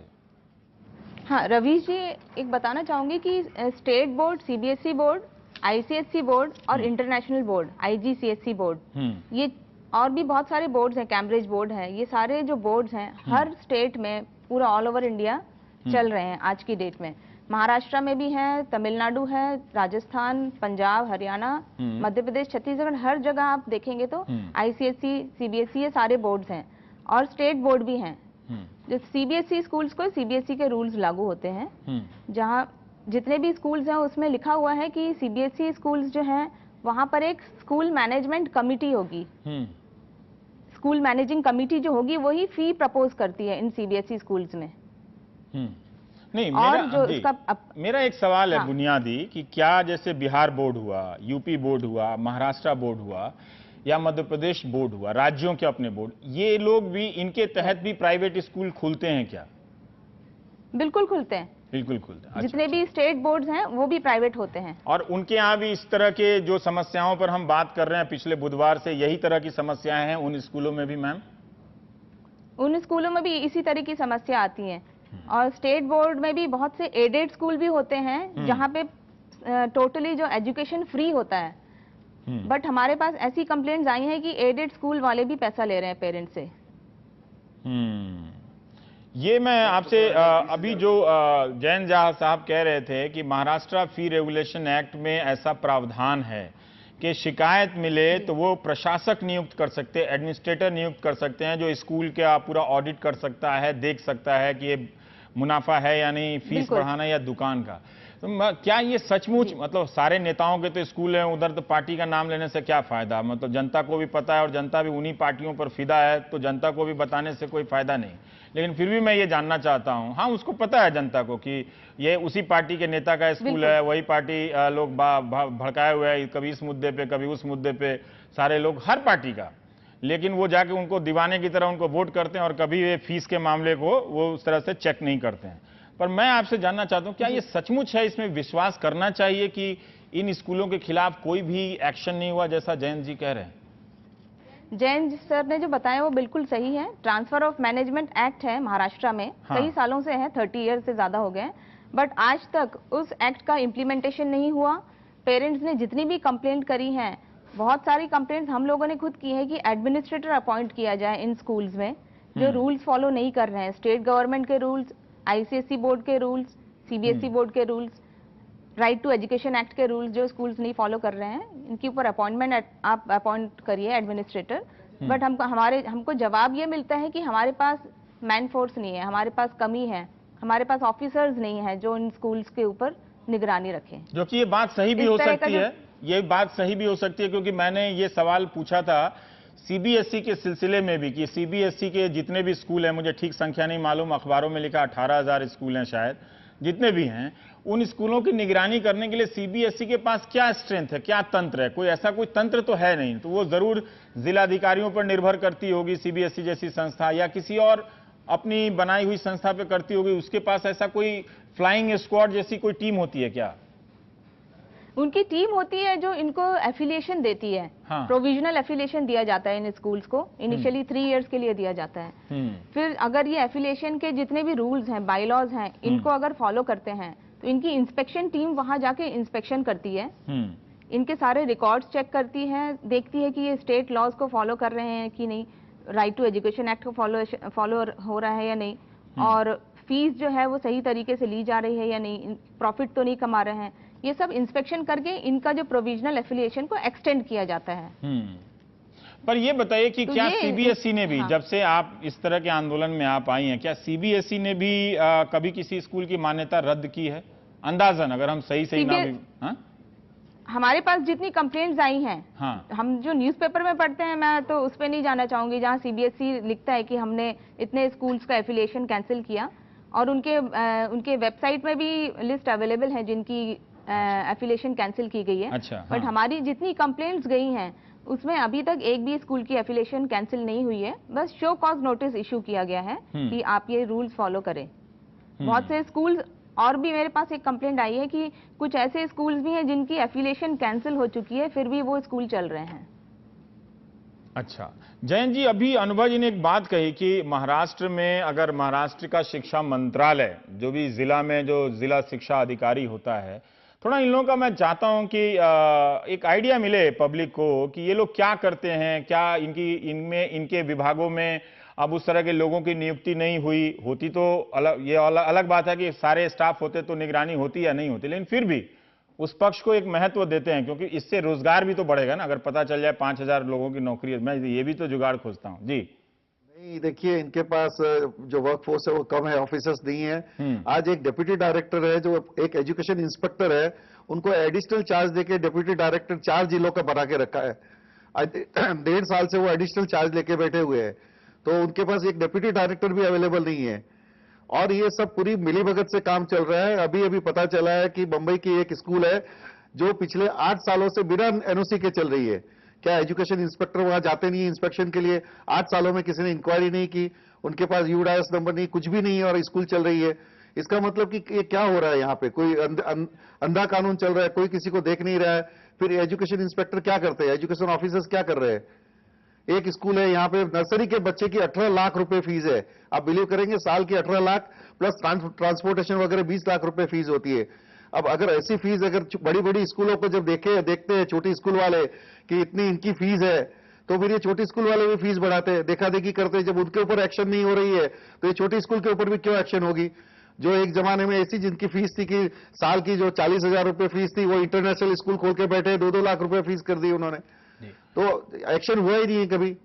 हाँ रवीश जी, एक बताना चाहूंगी कि state board, CBSE board, ICSE board और इंटरनेशनल बोर्ड, आईजीसीएसई बोर्ड, ये और भी बहुत सारे बोर्ड्स हैं, कैम्ब्रिज बोर्ड है, ये सारे जो बोर्ड्स हैं हर स्टेट में पूरा ऑल ओवर इंडिया चल रहे हैं आज की डेट में। महाराष्ट्र में भी है, तमिलनाडु है, राजस्थान, पंजाब, हरियाणा, मध्य प्रदेश, छत्तीसगढ़, हर जगह आप देखेंगे तो आईसीएसई, सीबीएसई, ये सारे बोर्ड्स हैं और स्टेट बोर्ड भी हैं। जो सीबीएसई स्कूल्स को सीबीएसई के रूल्स लागू होते हैं, जहां जितने भी स्कूल्स हैं उसमें लिखा हुआ है कि सीबीएसई स्कूल्स जो हैं वहां पर एक स्कूल मैनेजमेंट कमिटी होगी। स्कूल मैनेजिंग कमिटी जो होगी वही फी प्रपोज करती है इन सीबीएसई स्कूल्स में। नहीं, मेरा एक सवाल है बुनियादी कि क्या जैसे बिहार बोर्ड हुआ, यूपी बोर्ड हुआ, महाराष्ट्र बोर्ड हुआ या मध्य प्रदेश बोर्ड हुआ, राज्यों के अपने बोर्ड, ये लोग भी इनके तहत भी प्राइवेट स्कूल खुलते हैं क्या? बिल्कुल खुलते हैं, बिल्कुल खुलते हैं। जितने भी स्टेट बोर्ड्स हैं वो भी प्राइवेट होते हैं। और उनके यहाँ भी इस तरह के जो समस्याओं पर हम बात कर रहे हैं पिछले बुधवार से, यही तरह की समस्याएं हैं उन स्कूलों में भी? मैम, उन स्कूलों में भी इसी तरह की समस्या आती है। और स्टेट बोर्ड में भी बहुत से एडेड स्कूल भी होते हैं जहाँ पे टोटली जो एजुकेशन फ्री होता है। बट हमारे पास ऐसी कंप्लेंट्स आई हैं कि एडेड स्कूल वाले भी पैसा ले रहे हैं पेरेंट्स से। ये मैं आपसे अभी जो जैन झा साहब कह रहे थे कि महाराष्ट्र फी रेगुलेशन एक्ट में ऐसा प्रावधान है कि शिकायत मिले तो वो प्रशासक नियुक्त कर सकते हैं, एडमिनिस्ट्रेटर नियुक्त कर सकते हैं, जो स्कूल का पूरा ऑडिट कर सकता है, देख सकता है कि ये मुनाफा है या नहीं, फीस बढ़ाना या दुकान का। तो क्या ये सचमुच, मतलब सारे नेताओं के तो स्कूल हैं उधर, तो पार्टी का नाम लेने से क्या फायदा? मतलब जनता को भी पता है और जनता भी उन्हीं पार्टियों पर फिदा है, तो जनता को भी बताने से कोई फायदा नहीं। लेकिन फिर भी मैं ये जानना चाहता हूं, हाँ उसको पता है जनता को कि ये उसी पार्टी के नेता का स्कूल है, वही पार्टी लोग भड़काए हुए हैं, कभी इस मुद्दे पे कभी उस मुद्दे पे, सारे लोग हर पार्टी का, लेकिन वो जाके उनको दीवाने की तरह उनको वोट करते हैं और कभी ये फीस के मामले को वो उस तरह से चेक नहीं करते हैं। पर मैं आपसे जानना चाहता हूं, क्या ये सचमुच है, इसमें विश्वास करना चाहिए कि इन स्कूलों के खिलाफ कोई भी एक्शन नहीं हुआ जैसा जैन जी कह रहे हैं? जैन सर ने जो बताया वो बिल्कुल सही है। ट्रांसफर ऑफ मैनेजमेंट एक्ट है महाराष्ट्र में, कई सालों से है, 30 ईयर से ज्यादा हो गए, बट आज तक उस एक्ट का इम्प्लीमेंटेशन नहीं हुआ। पेरेंट्स ने जितनी भी कंप्लेंट करी हैं, बहुत सारी कंप्लेंट्स हम लोगों ने खुद की है कि एडमिनिस्ट्रेटर अपॉइंट किया जाए इन स्कूल्स में जो रूल्स फॉलो नहीं कर रहे हैं। स्टेट गवर्नमेंट के रूल्स, आईसीएसई बोर्ड के रूल्स, सीबीएसई बोर्ड के rules, right to education act के रूल्स जो स्कूल्स नहीं फॉलो कर रहे हैं, इनके ऊपर अपॉइंटमेंट आप अपॉइंट करिए एडमिनिस्ट्रेटर। बट हमको जवाब ये मिलता है कि हमारे पास मैन फोर्स नहीं है, हमारे पास कमी है, हमारे पास ऑफिसर्स नहीं है जो इन स्कूल्स के ऊपर निगरानी रखें। जो कि ये बात सही भी हो सकती है, ये बात सही भी हो सकती है, क्योंकि मैंने ये सवाल पूछा था सीबीएसई के सिलसिले में भी कि सीबीएसई के जितने भी स्कूल हैं, मुझे ठीक संख्या नहीं मालूम, अखबारों में लिखा 18,000 स्कूल हैं शायद, जितने भी हैं, उन स्कूलों की निगरानी करने के लिए सीबीएसई के पास क्या स्ट्रेंथ है, क्या तंत्र है? कोई ऐसा कोई तंत्र तो है नहीं। तो वो जरूर जिलाधिकारियों पर निर्भर करती होगी सीबीएसई जैसी संस्था, या किसी और अपनी बनाई हुई संस्था पे करती होगी। उसके पास ऐसा कोई फ्लाइंग स्क्वाड जैसी कोई टीम होती है क्या? उनकी टीम होती है जो इनको एफिलिएशन देती है। हाँ। प्रोविजनल एफिलिएशन दिया जाता है इन स्कूल्स को, इनिशियली 3 इयर्स के लिए दिया जाता है। फिर अगर ये एफिलिएशन के जितने भी रूल्स हैं, बायलॉज हैं, इनको अगर फॉलो करते हैं तो इनकी इंस्पेक्शन टीम वहां जाके इंस्पेक्शन करती है, इनके सारे रिकॉर्ड्स चेक करती है, देखती है कि ये स्टेट लॉज को फॉलो कर रहे हैं कि नहीं, राइट टू एजुकेशन एक्ट को फॉलो हो रहा है या नहीं, और फीस जो है वो सही तरीके से ली जा रही है या नहीं, प्रॉफिट तो नहीं कमा रहे हैं। ये सब इंस्पेक्शन करके इनका जो प्रोविजनल एफिलिएशन को एक्सटेंड किया जाता है। पर ये बताइए कि तो क्या ये सीबीएसई ने भी, हाँ। जब से आप इस तरह के आंदोलन में आप आई हैं, क्या सीबीएसई ने भी कभी किसी स्कूल की मान्यता रद्द की है? अंदाजन, अगर हम सही ना भी, हाँ? हमारे पास जितनी कंप्लेंट्स आई हैं, हाँ। हम जो न्यूज़पेपर में पढ़ते हैं, मैं तो उस पर नहीं जाना चाहूंगी, जहां सीबीएसई लिखता है कि हमने इतने स्कूल्स का एफिलिएशन कैंसिल किया, और उनके वेबसाइट में भी लिस्ट अवेलेबल है जिनकी एफिलिएशन कैंसिल की गई है। अच्छा, बट हाँ। हमारी जितनी कंप्लेंट्स गई हैं उसमें अभी तक एक भी स्कूल की एफिलिएशन कैंसिल नहीं हुई है, बस शो कॉज नोटिस इशू किया गया है कि आप ये रूल्स फॉलो करें। बहुत से स्कूल, और भी मेरे पास एक कंप्लेंट आई है कि कुछ ऐसे स्कूल्स भी हैं जिनकी एफिलिएशन कैंसिल हो चुकी है, फिर भी वो स्कूल चल रहे हैं। अच्छा, जयंत जी, अभी अनुभा जी ने एक बात कही कि महाराष्ट्र में, अगर महाराष्ट्र का शिक्षा मंत्रालय, जो भी जिला में जो जिला शिक्षा अधिकारी होता है, थोड़ा इन लोगों का मैं चाहता हूं कि एक आइडिया मिले पब्लिक को कि ये लोग क्या करते हैं, क्या इनके विभागों में अब उस तरह के लोगों की नियुक्ति नहीं होती तो अलग बात है कि सारे स्टाफ होते तो निगरानी होती या नहीं होती, लेकिन फिर भी उस पक्ष को एक महत्व देते हैं, क्योंकि इससे रोजगार भी तो बढ़ेगा ना। अगर पता चल जाए 5000 लोगों की नौकरी है, मैं ये भी तो जुगाड़ खोजता हूं जी। नहीं, देखिए, इनके पास जो वर्क फोर्स है वो कम है, ऑफिसर्स नहीं है। आज एक डिप्टी डायरेक्टर है जो एक एजुकेशन इंस्पेक्टर है, उनको एडिशनल चार्ज देके डिप्टी डायरेक्टर 4 जिलों का बना के रखा है। 1.5 साल से वो एडिशनल चार्ज लेके बैठे हुए हैं, तो उनके पास एक डिप्टी डायरेक्टर भी अवेलेबल नहीं है, और ये सब पूरी मिलीभगत से काम चल रहा है। अभी पता चला है कि मुंबई की एक स्कूल है जो पिछले 8 सालों से बिना एनओसी के चल रही है। क्या एजुकेशन इंस्पेक्टर वहां जाते नहीं है इंस्पेक्शन के लिए? 8 सालों में किसी ने इंक्वायरी नहीं की, उनके पास यूडाइस नंबर नहीं, कुछ भी नहीं है, और स्कूल चल रही है। इसका मतलब कि ये क्या हो रहा है यहाँ पे? कोई अंधा कानून चल रहा है, कोई किसी को देख नहीं रहा है। फिर एजुकेशन इंस्पेक्टर क्या करते हैं, एजुकेशन ऑफिसर्स क्या कर रहे हैं? एक स्कूल है यहाँ पे, नर्सरी के बच्चे की 18 लाख रुपए फीस है। आप बिलीव करेंगे, साल की 18 लाख प्लस ट्रांसपोर्टेशन वगैरह 20 लाख रुपए फीस होती है। अब अगर ऐसी फीस, अगर बड़ी बड़ी स्कूलों को जब देखते हैं छोटी स्कूल वाले कि इतनी इनकी फीस है, तो फिर ये छोटी स्कूल वाले भी फीस बढ़ाते हैं, देखा देखी करते हैं। जब उनके ऊपर एक्शन नहीं हो रही है तो ये छोटी स्कूल के ऊपर भी क्यों एक्शन होगी? जो एक जमाने में ऐसी जिनकी फीस थी कि साल की जो 40,000 रुपए फीस थी, वो इंटरनेशनल स्कूल खोल के बैठे 2-2 लाख रुपए फीस कर दी उन्होंने, तो एक्शन हुआ ही नहीं है कभी।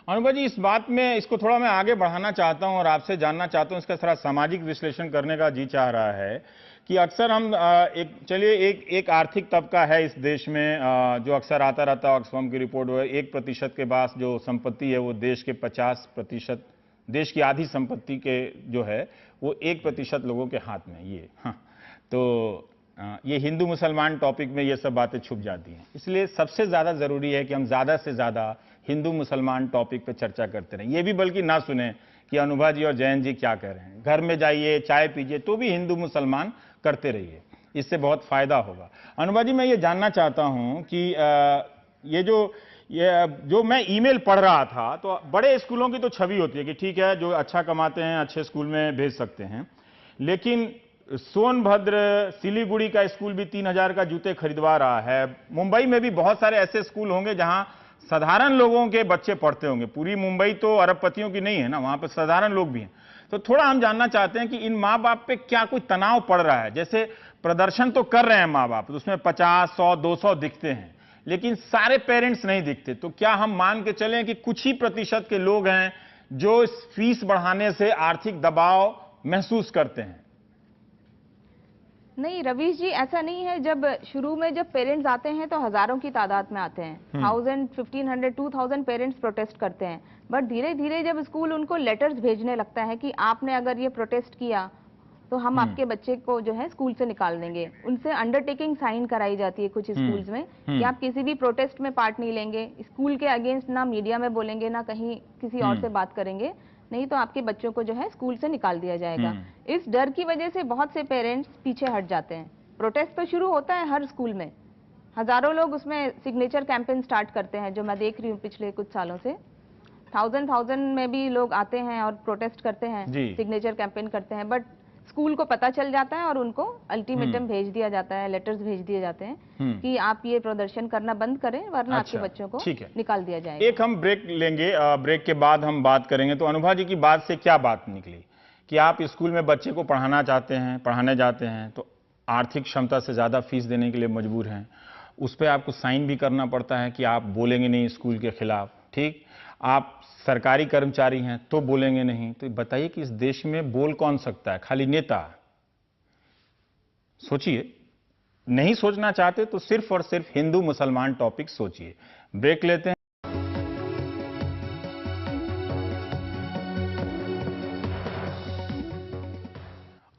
अनुभा जी, इस बात में इसको थोड़ा मैं आगे बढ़ाना चाहता हूं और आपसे जानना चाहता हूं, इसका थोड़ा सामाजिक विश्लेषण करने का जी चाह रहा है कि अक्सर हम एक आर्थिक तबका है इस देश में जो अक्सर आता रहता है, ऑक्सफैम की रिपोर्ट है 1% के पास जो संपत्ति है वो देश के 50%, देश की आधी संपत्ति के जो है वो 1% लोगों के हाथ में ये। हाँ, तो ये हिंदू मुसलमान टॉपिक में ये सब बातें छुप जाती हैं, इसलिए सबसे ज्यादा जरूरी है कि हम ज्यादा से ज्यादा हिंदू मुसलमान टॉपिक पे चर्चा करते रहें। ये भी बल्कि ना सुने कि अनुभा जी और जयंत जी क्या कह रहे हैं, घर में जाइए चाय पीजिए तो भी हिंदू मुसलमान करते रहिए, इससे बहुत फायदा होगा। अनुभा जी, मैं ये जानना चाहता हूं कि ये जो मैं ईमेल पढ़ रहा था, तो बड़े स्कूलों की तो छवि होती है कि ठीक है जो अच्छा कमाते हैं अच्छे स्कूल में भेज सकते हैं, लेकिन सोनभद्र सिलीगुड़ी का स्कूल भी 3000 का जूते खरीदवा रहा है। मुंबई में भी बहुत सारे ऐसे स्कूल होंगे जहां साधारण लोगों के बच्चे पढ़ते होंगे। पूरी मुंबई तो अरबपतियों की नहीं है ना, वहां पर साधारण लोग भी हैं। तो थोड़ा हम जानना चाहते हैं कि इन माँ बाप पे क्या कोई तनाव पड़ रहा है? जैसे प्रदर्शन तो कर रहे हैं माँ बाप, तो उसमें 50, 100, 200 दिखते हैं, लेकिन सारे पेरेंट्स नहीं दिखते। तो क्या हम मान के चलें कि कुछ ही प्रतिशत के लोग हैं जो इस फीस बढ़ाने से आर्थिक दबाव महसूस करते हैं? नहीं रवीश जी, ऐसा नहीं है। जब शुरू में जब पेरेंट्स आते हैं तो हजारों की तादाद में आते हैं, 1000, 1500, 2000 पेरेंट्स प्रोटेस्ट करते हैं। बट धीरे धीरे जब स्कूल उनको लेटर्स भेजने लगता है कि आपने अगर ये प्रोटेस्ट किया तो हम आपके बच्चे को जो है स्कूल से निकाल देंगे, उनसे अंडरटेकिंग साइन कराई जाती है कुछ स्कूल्स में कि आप किसी भी प्रोटेस्ट में पार्ट नहीं लेंगे, स्कूल के अगेंस्ट ना मीडिया में बोलेंगे ना कहीं किसी और से बात करेंगे, नहीं तो आपके बच्चों को जो है स्कूल से निकाल दिया जाएगा। इस डर की वजह से बहुत से पेरेंट्स पीछे हट जाते हैं। प्रोटेस्ट तो शुरू होता है हर स्कूल में, हजारों लोग उसमें सिग्नेचर कैंपेन स्टार्ट करते हैं, जो मैं देख रही हूँ पिछले कुछ सालों से। थाउजेंड में भी लोग आते हैं और प्रोटेस्ट करते हैं, सिग्नेचर कैंपेन करते हैं, बट स्कूल को पता चल जाता है और उनको अल्टीमेटम भेज दिया जाता है, लेटर्स भेज दिए जाते हैं कि आप ये प्रदर्शन करना बंद करें वरना आपके बच्चों को निकाल दिया जाएगा। एक हम ब्रेक लेंगे, ब्रेक के बाद हम बात करेंगे। तो अनुभा जी की बात से क्या बात निकली कि आप स्कूल में बच्चे को पढ़ाना चाहते हैं, पढ़ाने जाते हैं, तो आर्थिक क्षमता से ज्यादा फीस देने के लिए मजबूर हैं, उस पर आपको साइन भी करना पड़ता है कि आप बोलेंगे नहीं स्कूल के खिलाफ, ठीक। आप सरकारी कर्मचारी हैं तो बोलेंगे नहीं। तो बताइए कि इस देश में बोल कौन सकता है? खाली नेता। सोचिए, नहीं सोचना चाहते तो सिर्फ और सिर्फ हिंदू मुसलमान टॉपिक सोचिए। ब्रेक लेते हैं।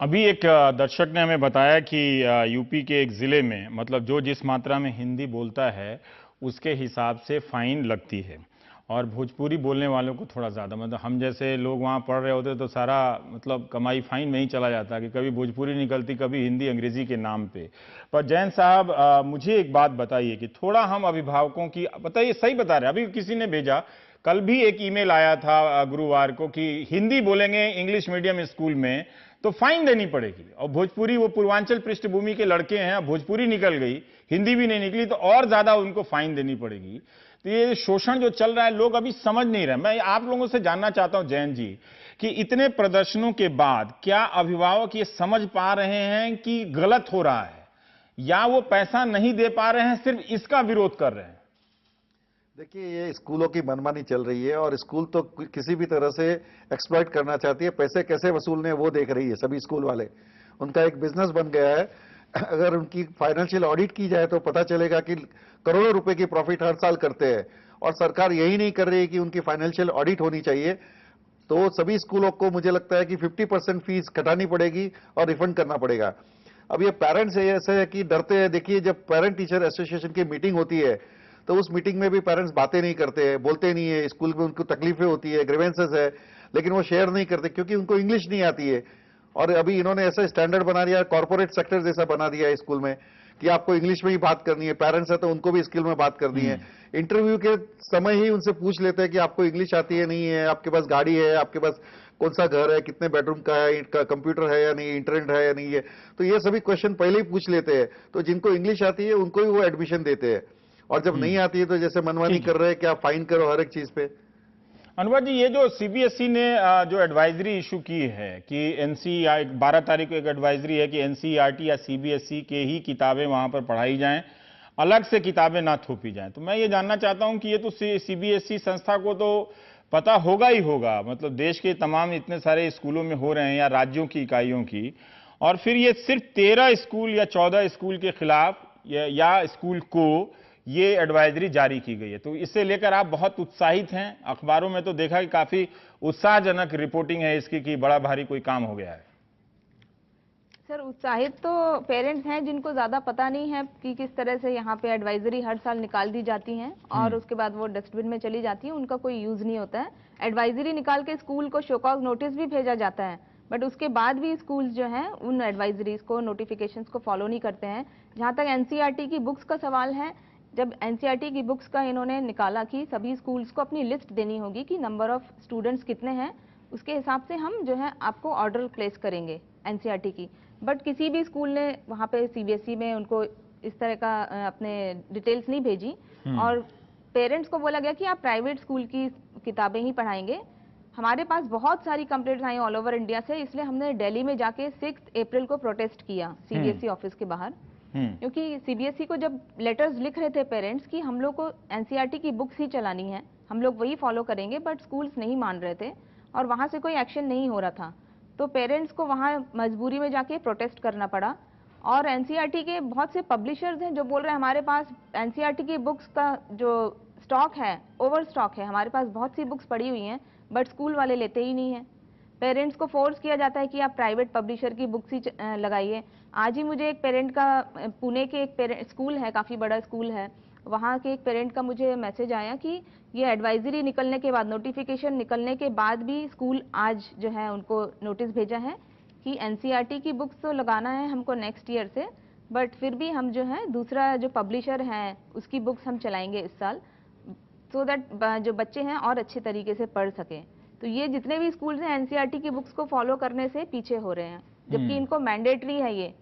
अभी एक दर्शक ने हमें बताया कि यूपी के एक जिले में, मतलब जो जिस मात्रा में हिंदी बोलता है उसके हिसाब से फाइन लगती है, और भोजपुरी बोलने वालों को थोड़ा ज़्यादा। मतलब हम जैसे लोग वहाँ पढ़ रहे होते तो सारा मतलब कमाई फाइन में ही चला जाता कि कभी भोजपुरी निकलती, कभी हिंदी अंग्रेजी के नाम पे। पर जैन साहब, मुझे एक बात बताइए कि थोड़ा हम अभिभावकों की, बताइए सही बता रहे हैं, अभी किसी ने भेजा, कल भी एक ईमेल आया था गुरुवार को कि हिंदी बोलेंगे इंग्लिश मीडियम स्कूल में तो फाइन देनी पड़ेगी, और भोजपुरी, वो पूर्वांचल पृष्ठभूमि के लड़के हैं, भोजपुरी निकल गई, हिंदी भी नहीं निकली, तो और ज्यादा उनको फाइन देनी पड़ेगी। तो ये शोषण जो चल रहा है लोग अभी समझ नहीं रहे। मैं आप लोगों से जानना चाहता हूं जैन जी कि इतने प्रदर्शनों के बाद क्या अभिभावक ये समझ पा रहे हैं कि गलत हो रहा है, या वो पैसा नहीं दे पा रहे हैं, सिर्फ इसका विरोध कर रहे हैं? देखिए, ये स्कूलों की मनमानी चल रही है और स्कूल तो किसी भी तरह से एक्सप्लॉइट करना चाहती है। पैसे कैसे वसूलने वो देख रही है सभी स्कूल वाले, उनका एक बिजनेस बन गया है। अगर उनकी फाइनेंशियल ऑडिट की जाए तो पता चलेगा कि करोड़ों रुपए की प्रॉफिट हर साल करते हैं, और सरकार यही नहीं कर रही है कि उनकी फाइनेंशियल ऑडिट होनी चाहिए। तो सभी स्कूलों को मुझे लगता है कि 50% फीस कटानी पड़ेगी और रिफंड करना पड़ेगा। अब ये पेरेंट्स ऐसे है कि डरते हैं। देखिए, जब पेरेंट टीचर एसोसिएशन की मीटिंग होती है तो उस मीटिंग में भी पेरेंट्स बातें नहीं करते हैं, बोलते नहीं है। स्कूल में उनको तकलीफें होती है, ग्रीवेंसेस है, लेकिन वो शेयर नहीं करते क्योंकि उनको इंग्लिश नहीं आती है। और अभी इन्होंने ऐसा स्टैंडर्ड बना दिया, कॉर्पोरेट सेक्टर जैसा बना दिया है स्कूल में कि आपको इंग्लिश में ही बात करनी है। पेरेंट्स है तो उनको भी स्किल में बात करनी है। इंटरव्यू के समय ही उनसे पूछ लेते हैं कि आपको इंग्लिश आती है नहीं है, आपके पास गाड़ी है, आपके पास कौन सा घर है, कितने बेडरूम का है, कंप्यूटर है या नहीं, इंटरनेट है या नहीं है। तो ये सभी क्वेश्चन पहले ही पूछ लेते हैं। तो जिनको इंग्लिश आती है उनको ही वो एडमिशन देते हैं, और जब नहीं आती है तो जैसे मनमानी कर रहे हैं कि आप फाइन करो हर एक चीज पे। अनुराग जी, ये जो सीबीएसई ने जो एडवाइजरी इशू की है कि एनसीईआरटी, 12 तारीख को एक एडवाइजरी है कि एनसीईआरटी या सीबीएसई के ही किताबें वहां पर पढ़ाई जाएं, अलग से किताबें ना थोपी जाएं। तो मैं ये जानना चाहता हूं कि ये तो सीबीएसई संस्था को तो पता होगा ही होगा, मतलब देश के तमाम इतने सारे स्कूलों में हो रहे हैं, या राज्यों की इकाइयों की, और फिर ये सिर्फ 13 स्कूल या 14 स्कूल के खिलाफ या स्कूल को ये एडवाइजरी जारी की गई है। तो इससे लेकर आप बहुत उत्साहित हैं। अखबारों में तो देखा कि काफी उत्साहजनक रिपोर्टिंग है इसकी कि बड़ा भारी कोई काम हो गया है। सर, उत्साहित तो पेरेंट्स हैं जिनको ज्यादा पता नहीं है कि किस तरह से यहाँ पे एडवाइजरी हर साल निकाल दी जाती हैं और उसके बाद वो डस्टबिन में चली जाती है, उनका कोई यूज नहीं होता है। एडवाइजरी निकाल के स्कूल को शो कॉज नोटिस भी भेजा जाता है, बट उसके बाद भी स्कूल्स जो हैं उन एडवाइजरीज को, नोटिफिकेशंस को फॉलो नहीं करते हैं। जहाँ तक एनसीईआरटी की बुक्स का सवाल है, जब एनसीईआरटी की बुक्स का इन्होंने निकाला कि सभी स्कूल्स को अपनी लिस्ट देनी होगी कि नंबर ऑफ स्टूडेंट्स कितने हैं, उसके हिसाब से हम जो है आपको ऑर्डर प्लेस करेंगे एनसीईआरटी की, बट किसी भी स्कूल ने वहाँ पे सीबीएसई में उनको इस तरह का अपने डिटेल्स नहीं भेजी, और पेरेंट्स को बोला गया कि आप प्राइवेट स्कूल की किताबें ही पढ़ाएंगे। हमारे पास बहुत सारी कंप्लेंट्स आई ऑल ओवर इंडिया से, इसलिए हमने दिल्ली में जाके 6 अप्रैल को प्रोटेस्ट किया सीबीएसई ऑफिस के बाहर, क्योंकि सीबीएसई को जब लेटर्स लिख रहे थे पेरेंट्स कि हम लोग को एनसीईआरटी की बुक्स ही चलानी है, हम लोग वही फॉलो करेंगे, बट स्कूल्स नहीं मान रहे थे और वहां से कोई एक्शन नहीं हो रहा था, तो पेरेंट्स को वहां मजबूरी में जाके प्रोटेस्ट करना पड़ा। और एनसीईआरटी के बहुत से पब्लिशर्स हैं जो बोल रहे हैं हमारे पास एनसीईआरटी की बुक्स का जो स्टॉक है, ओवर स्टॉक है, हमारे पास बहुत सी बुक्स पड़ी हुई हैं, बट स्कूल वाले लेते ही नहीं है। पेरेंट्स को फोर्स किया जाता है कि आप प्राइवेट पब्लिशर की बुक्स ही लगाइए। आज ही मुझे एक पेरेंट का, पुणे के एक स्कूल है, काफ़ी बड़ा स्कूल है, वहाँ के एक पेरेंट का मुझे मैसेज आया कि ये एडवाइजरी निकलने के बाद, नोटिफिकेशन निकलने के बाद भी स्कूल आज जो है उनको नोटिस भेजा है कि एनसीईआरटी की बुक्स तो लगाना है हमको नेक्स्ट ईयर से, बट फिर भी हम जो है दूसरा जो पब्लिशर है उसकी बुक्स हम चलाएंगे इस साल, सो दैट जो बच्चे हैं और अच्छे तरीके से पढ़ सकें। तो ये जितने भी स्कूल्स हैं एनसीईआरटी की बुक्स को फॉलो करने से पीछे हो रहे हैं, जबकि इनको मैंडेटरी है ये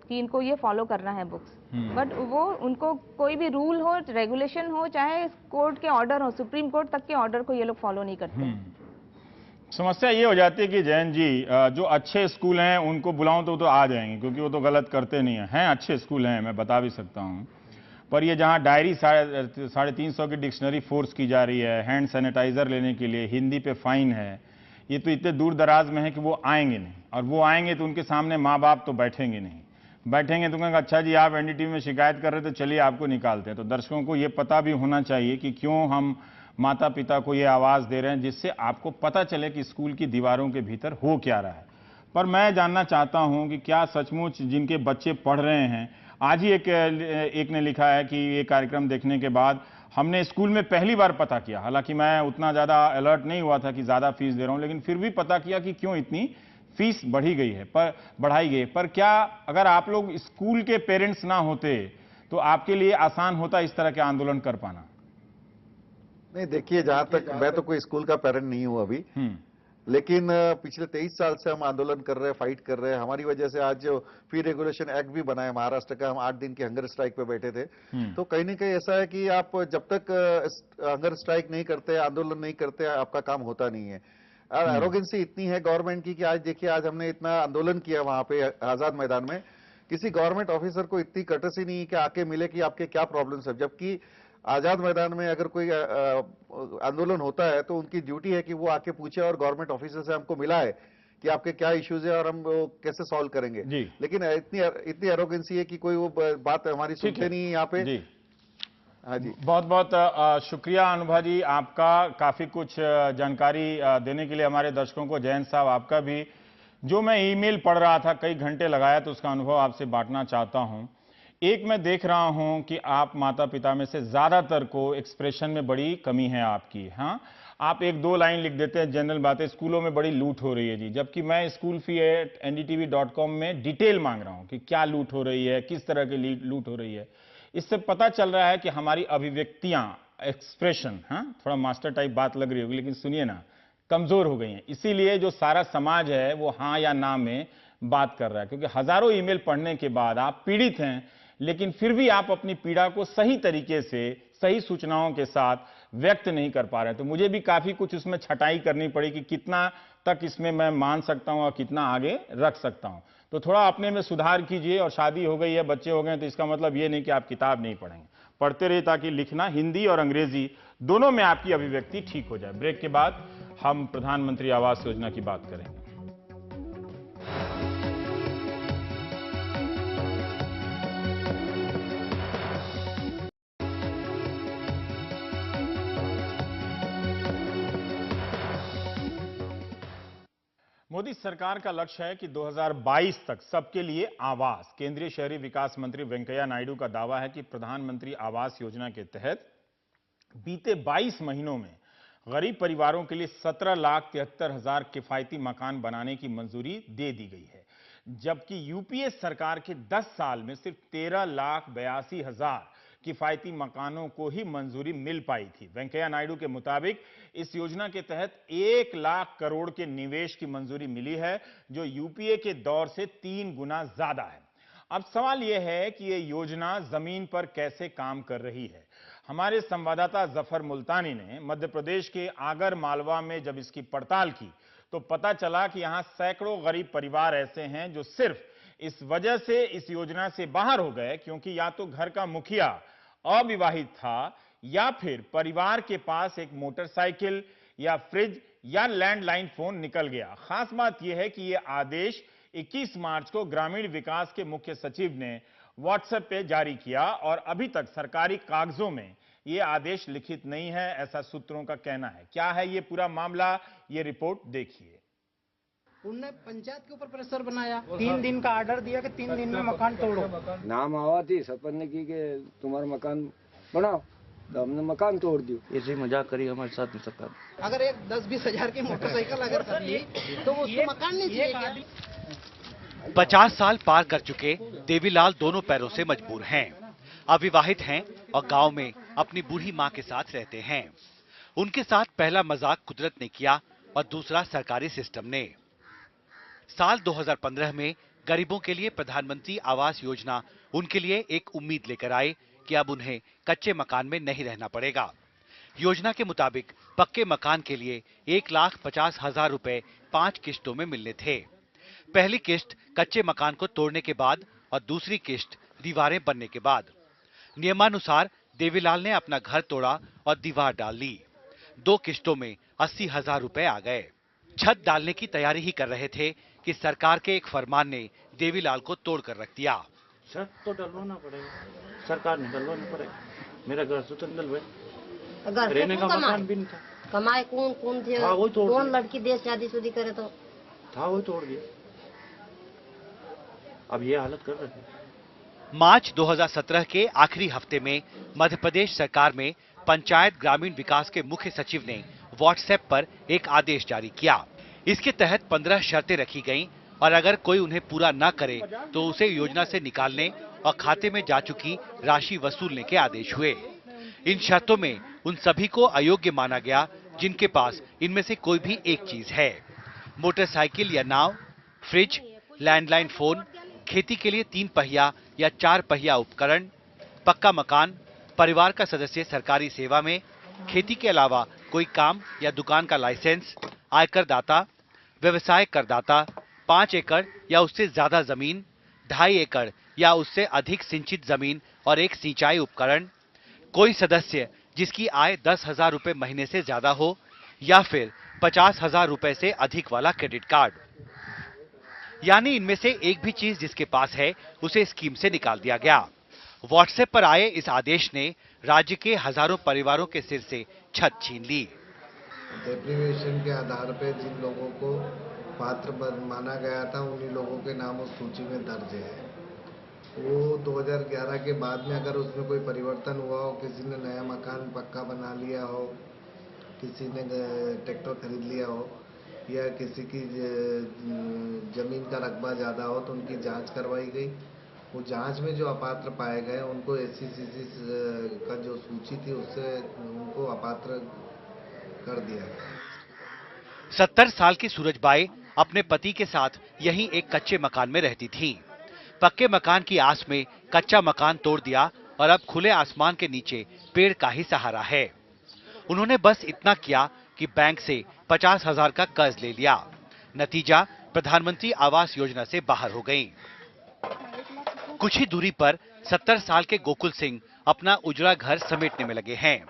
कि इनको ये फॉलो करना है बुक्स। बट वो उनको कोई भी रूल हो, रेगुलेशन हो, चाहे कोर्ट के ऑर्डर हो, सुप्रीम कोर्ट तक के ऑर्डर को ये लोग फॉलो नहीं करते। समस्या ये हो जाती है कि जैन जी जो अच्छे स्कूल हैं उनको बुलाऊं तो आ जाएंगे, क्योंकि वो तो गलत करते नहीं हैं अच्छे स्कूल हैं, मैं बता भी सकता हूं। पर ये जहां डायरी 350 की डिक्शनरी फोर्स की जा रही है, हैंड सैनिटाइजर लेने के लिए हिंदी पे फाइन है, ये तो इतने दूर दराज में है कि वो आएंगे नहीं। और वो आएंगे तो उनके सामने माँ बाप तो बैठेंगे नहीं, बैठेंगे तो कहेंगे अच्छा जी आप एनडीटीवी में शिकायत कर रहे तो चलिए आपको निकालते हैं। तो दर्शकों को ये पता भी होना चाहिए कि क्यों हम माता पिता को ये आवाज़ दे रहे हैं, जिससे आपको पता चले कि स्कूल की दीवारों के भीतर हो क्या रहा है। पर मैं जानना चाहता हूं कि क्या सचमुच जिनके बच्चे पढ़ रहे हैं, आज ही एक ने लिखा है कि ये कार्यक्रम देखने के बाद हमने स्कूल में पहली बार पता किया, हालांकि मैं उतना ज़्यादा अलर्ट नहीं हुआ था कि ज़्यादा फीस दे रहा हूं, लेकिन फिर भी पता किया कि क्यों इतनी फीस बढ़ाई गई है। पर क्या अगर आप लोग स्कूल के पेरेंट्स ना होते तो आपके लिए आसान होता इस तरह के आंदोलन कर पाना? नहीं, देखिए, जहां तक मैं तो कोई स्कूल का पेरेंट नहीं हूं अभी, लेकिन पिछले 23 साल से हम आंदोलन कर रहे हैं, फाइट कर रहे हैं। हमारी वजह से आज जो फी रेगुलेशन एक्ट भी बना है महाराष्ट्र का, हम 8 दिन की हंगर स्ट्राइक पे बैठे थे। तो कहीं ना कहीं ऐसा है कि आप जब तक हंगर स्ट्राइक नहीं करते, आंदोलन नहीं करते, आपका काम होता नहीं है। और एरोगेंसी इतनी है गवर्नमेंट की कि आज देखिए, आज हमने इतना आंदोलन किया वहां पे आजाद मैदान में, किसी गवर्नमेंट ऑफिसर को इतनी कर्टसी नहीं है कि आके मिले कि आपके क्या प्रॉब्लम्स है। जबकि आजाद मैदान में अगर कोई आंदोलन होता है तो उनकी ड्यूटी है कि वो आके पूछे और गवर्नमेंट ऑफिसर से हमको मिला है कि आपके क्या इश्यूज है और हम वो कैसे सॉल्व करेंगे। लेकिन इतनी एरोगेंसी है कि कोई वो बात हमारी सुनते नहीं है यहाँ पे। हाँ जी, बहुत बहुत शुक्रिया अनुभा जी आपका, काफी कुछ जानकारी देने के लिए हमारे दर्शकों को। जयंत साहब आपका भी, जो मैं ईमेल पढ़ रहा था, कई घंटे लगाया, तो उसका अनुभव आपसे बांटना चाहता हूं। एक मैं देख रहा हूं कि आप माता पिता में से ज्यादातर को एक्सप्रेशन में बड़ी कमी है आपकी। हाँ, आप 1-2 लाइन लिख देते हैं जनरल बातें, स्कूलों में बड़ी लूट हो रही है जी, जबकि मैं schoolfee@ndtv.com में डिटेल मांग रहा हूं कि क्या लूट हो रही है, किस तरह की लूट हो रही है। इससे पता चल रहा है कि हमारी अभिव्यक्तियां, एक्सप्रेशन, हाँ थोड़ा मास्टर टाइप बात लग रही होगी, लेकिन सुनिए ना, कमजोर हो गई हैं। इसीलिए जो सारा समाज है वो हाँ या ना में बात कर रहा है, क्योंकि हजारों ईमेल पढ़ने के बाद आप पीड़ित हैं, लेकिन फिर भी आप अपनी पीड़ा को सही तरीके से, सही सूचनाओं के साथ व्यक्त नहीं कर पा रहे। तो मुझे भी काफी कुछ उसमें छटाई करनी पड़ी कि कितना तक इसमें मैं मान सकता हूं और कितना आगे रख सकता हूं। तो थोड़ा अपने में सुधार कीजिए। और शादी हो गई है, बच्चे हो गए, तो इसका मतलब ये नहीं कि आप किताब नहीं पढ़ेंगे, पढ़ते रहिए, ताकि लिखना हिंदी और अंग्रेजी दोनों में आपकी अभिव्यक्ति ठीक हो जाए। ब्रेक के बाद हम प्रधानमंत्री आवास योजना की बात करेंगे। मोदी सरकार का लक्ष्य है कि 2022 तक सबके लिए आवास। केंद्रीय शहरी विकास मंत्री वेंकैया नायडू का दावा है कि प्रधानमंत्री आवास योजना के तहत बीते 22 महीनों में गरीब परिवारों के लिए 17,73,000 किफायती मकान बनाने की मंजूरी दे दी गई है, जबकि यूपीए सरकार के 10 साल में सिर्फ 13,82,000 किफायती मकानों को ही मंजूरी मिल पाई थी। वेंकैया नायडू के मुताबिक इस योजना के तहत 1 लाख करोड़ के निवेश की मंजूरी मिली है, जो यूपीए के दौर से 3 गुना ज्यादा है। अब सवाल यह है कि यह योजना जमीन पर कैसे काम कर रही है। हमारे संवाददाता जफर मुल्तानी ने मध्य प्रदेश के आगर मालवा में जब इसकी पड़ताल की तो पता चला कि यहां सैकड़ों गरीब परिवार ऐसे हैं जो सिर्फ इस वजह से इस योजना से बाहर हो गए क्योंकि या तो घर का मुखिया अविवाहित था या फिर परिवार के पास एक मोटरसाइकिल या फ्रिज या लैंडलाइन फोन निकल गया। खास बात यह है कि यह आदेश 21 मार्च को ग्रामीण विकास के मुख्य सचिव ने व्हाट्सएप पे जारी किया और अभी तक सरकारी कागजों में यह आदेश लिखित नहीं है, ऐसा सूत्रों का कहना है। क्या है ये पूरा मामला, ये रिपोर्ट देखिए। उन्होंने पंचायत के ऊपर प्रेशर बनाया, 3 दिन का ऑर्डर दिया कि 3 दिन में मकान तोड़ो। नाम आवा थी सरपंच ने की कि तुम्हारा मकान बनाओ, तो हमने मकान तोड़ दिया। ऐसे ही मजाक करी हमारे साथ में सरकार। अगर एक 10-20 हजार की मोटरसाइकिल अगर कर ली तो उसको मकान नहीं चाहिए। 50 साल पार कर चुके देवीलाल दोनों पैरों से मजबूर हैं, अविवाहित हैं और गांव में अपनी बूढ़ी मां के साथ रहते हैं। उनके साथ पहला मजाक कुदरत ने किया और दूसरा सरकारी सिस्टम ने। साल 2015 में गरीबों के लिए प्रधानमंत्री आवास योजना उनके लिए एक उम्मीद लेकर आई कि अब उन्हें कच्चे मकान में नहीं रहना पड़ेगा। योजना के मुताबिक पक्के मकान के लिए 1,50,000 रुपए 5 किश्तों में मिलने थे। पहली किश्त कच्चे मकान को तोड़ने के बाद और दूसरी किश्त दीवारें बनने के बाद। नियमानुसार देवीलाल ने अपना घर तोड़ा और दीवार डाल ली। 2 किश्तों में 80,000 रुपए आ गए। छत डालने की तैयारी ही कर रहे थे कि सरकार के एक फरमान ने देवीलाल को तोड़कर रख दिया। छत तो डलवाना पड़ेगा, सरकार ने डलवाना पड़ेगा। मेरा घर तो डलवाए, रहने का मकान भी नहीं था। कमाए कौन थे, कौन लड़की दे शादी करे तो था, वही तोड़ दिया। अब ये हालत कर रहे थे। मार्च 2017 के आखिरी हफ्ते में मध्य प्रदेश सरकार में पंचायत ग्रामीण विकास के मुख्य सचिव ने व्हाट्सएप पर एक आदेश जारी किया। इसके तहत 15 शर्तें रखी गईं और अगर कोई उन्हें पूरा न करे तो उसे योजना से निकालने और खाते में जा चुकी राशि वसूलने के आदेश हुए। इन शर्तों में उन सभी को अयोग्य माना गया जिनके पास इनमें से कोई भी एक चीज है। मोटरसाइकिल या नाव, फ्रिज, लैंडलाइन फोन, खेती के लिए 3 पहिया या 4 पहिया उपकरण, पक्का मकान, परिवार का सदस्य सरकारी सेवा में, खेती के अलावा कोई काम या दुकान का लाइसेंस, आयकर दाता, व्यवसाय करदाता, 5 एकड़ या उससे ज्यादा जमीन, 2.5 एकड़ या उससे अधिक सिंचित जमीन और एक सिंचाई उपकरण, कोई सदस्य जिसकी आय 10,000 रुपए महीने से ज्यादा हो या फिर 50,000 रुपए से अधिक वाला क्रेडिट कार्ड। यानी इनमें से एक भी चीज जिसके पास है उसे स्कीम से निकाल दिया गया। व्हाट्सएप पर आए इस आदेश ने राज्य के हजारों परिवारों के सिर से छत छीन ली। डेप्रीवेशन के आधार पर जिन लोगों को पात्र माना गया था उन्हीं लोगों के नाम उस सूची में दर्ज है। वो 2011 के बाद में अगर उसमें कोई परिवर्तन हुआ हो, किसी ने नया मकान पक्का बना लिया हो, किसी ने ट्रैक्टर खरीद लिया हो या किसी की जमीन का रकबा ज़्यादा हो तो उनकी जांच करवाई गई। वो जांच में जो अपात्र पाए गए उनको SC/CC का जो सूची थी उससे उनको अपात्र कर दिया गया। 70 साल की सूरजबाई अपने पति के साथ यहीं एक कच्चे मकान में रहती थीं। पक्के मकान की आस में कच्चा मकान तोड़ दिया और अब खुले आसमान के नीचे पेड़ का ही सहारा है। उन्होंने बस इतना किया कि बैंक से 50,000 का कर्ज ले लिया। नतीजा प्रधानमंत्री आवास योजना से बाहर हो गईं। कुछ ही दूरी पर 70 साल के गोकुल सिंह अपना उजड़ा घर समेटने में लगे हैं।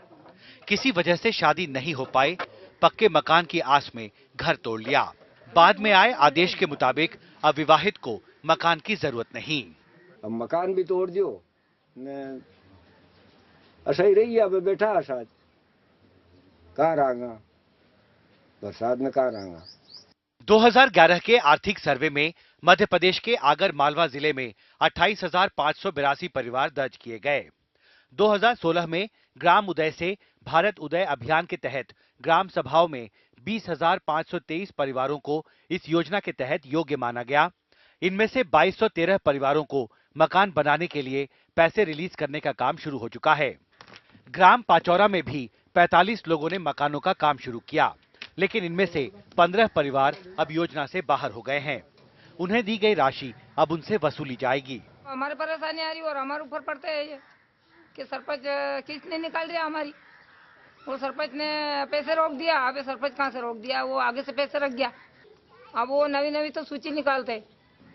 किसी वजह से शादी नहीं हो पाई, पक्के मकान की आस में घर तोड़ लिया। बाद में आए आदेश के मुताबिक अविवाहित को मकान की जरूरत नहीं। अब मकान भी तोड़ दियो, ऐसा ही रही अब बैठा आसाद कहाँ रहागा, बरसात में कहाँ रहागा। 2011 के आर्थिक सर्वे में मध्य प्रदेश के आगर मालवा जिले में 28,582 परिवार दर्ज किए गए। 2016 में ग्राम उदय से भारत उदय अभियान के तहत ग्राम सभाओं में 20,523 परिवारों को इस योजना के तहत योग्य माना गया। इनमें से 2,213 परिवारों को मकान बनाने के लिए पैसे रिलीज करने का काम शुरू हो चुका है। ग्राम पाचौरा में भी 45 लोगों ने मकानों का काम शुरू किया, लेकिन इनमें से 15 परिवार अब योजना से बाहर हो गए हैं। उन्हें दी गई राशि अब उनसे वसूली जाएगी। हमारे परेशानी आ रही और हमारे ऊपर पड़ते है ये कि सरपंच किस्त नहीं निकाल रहा हमारी। वो सरपंच ने पैसे रोक दिया। अब सरपंच कहाँ से रोक दिया, वो आगे से पैसे रख गया। अब वो नवी तो सूची निकालते,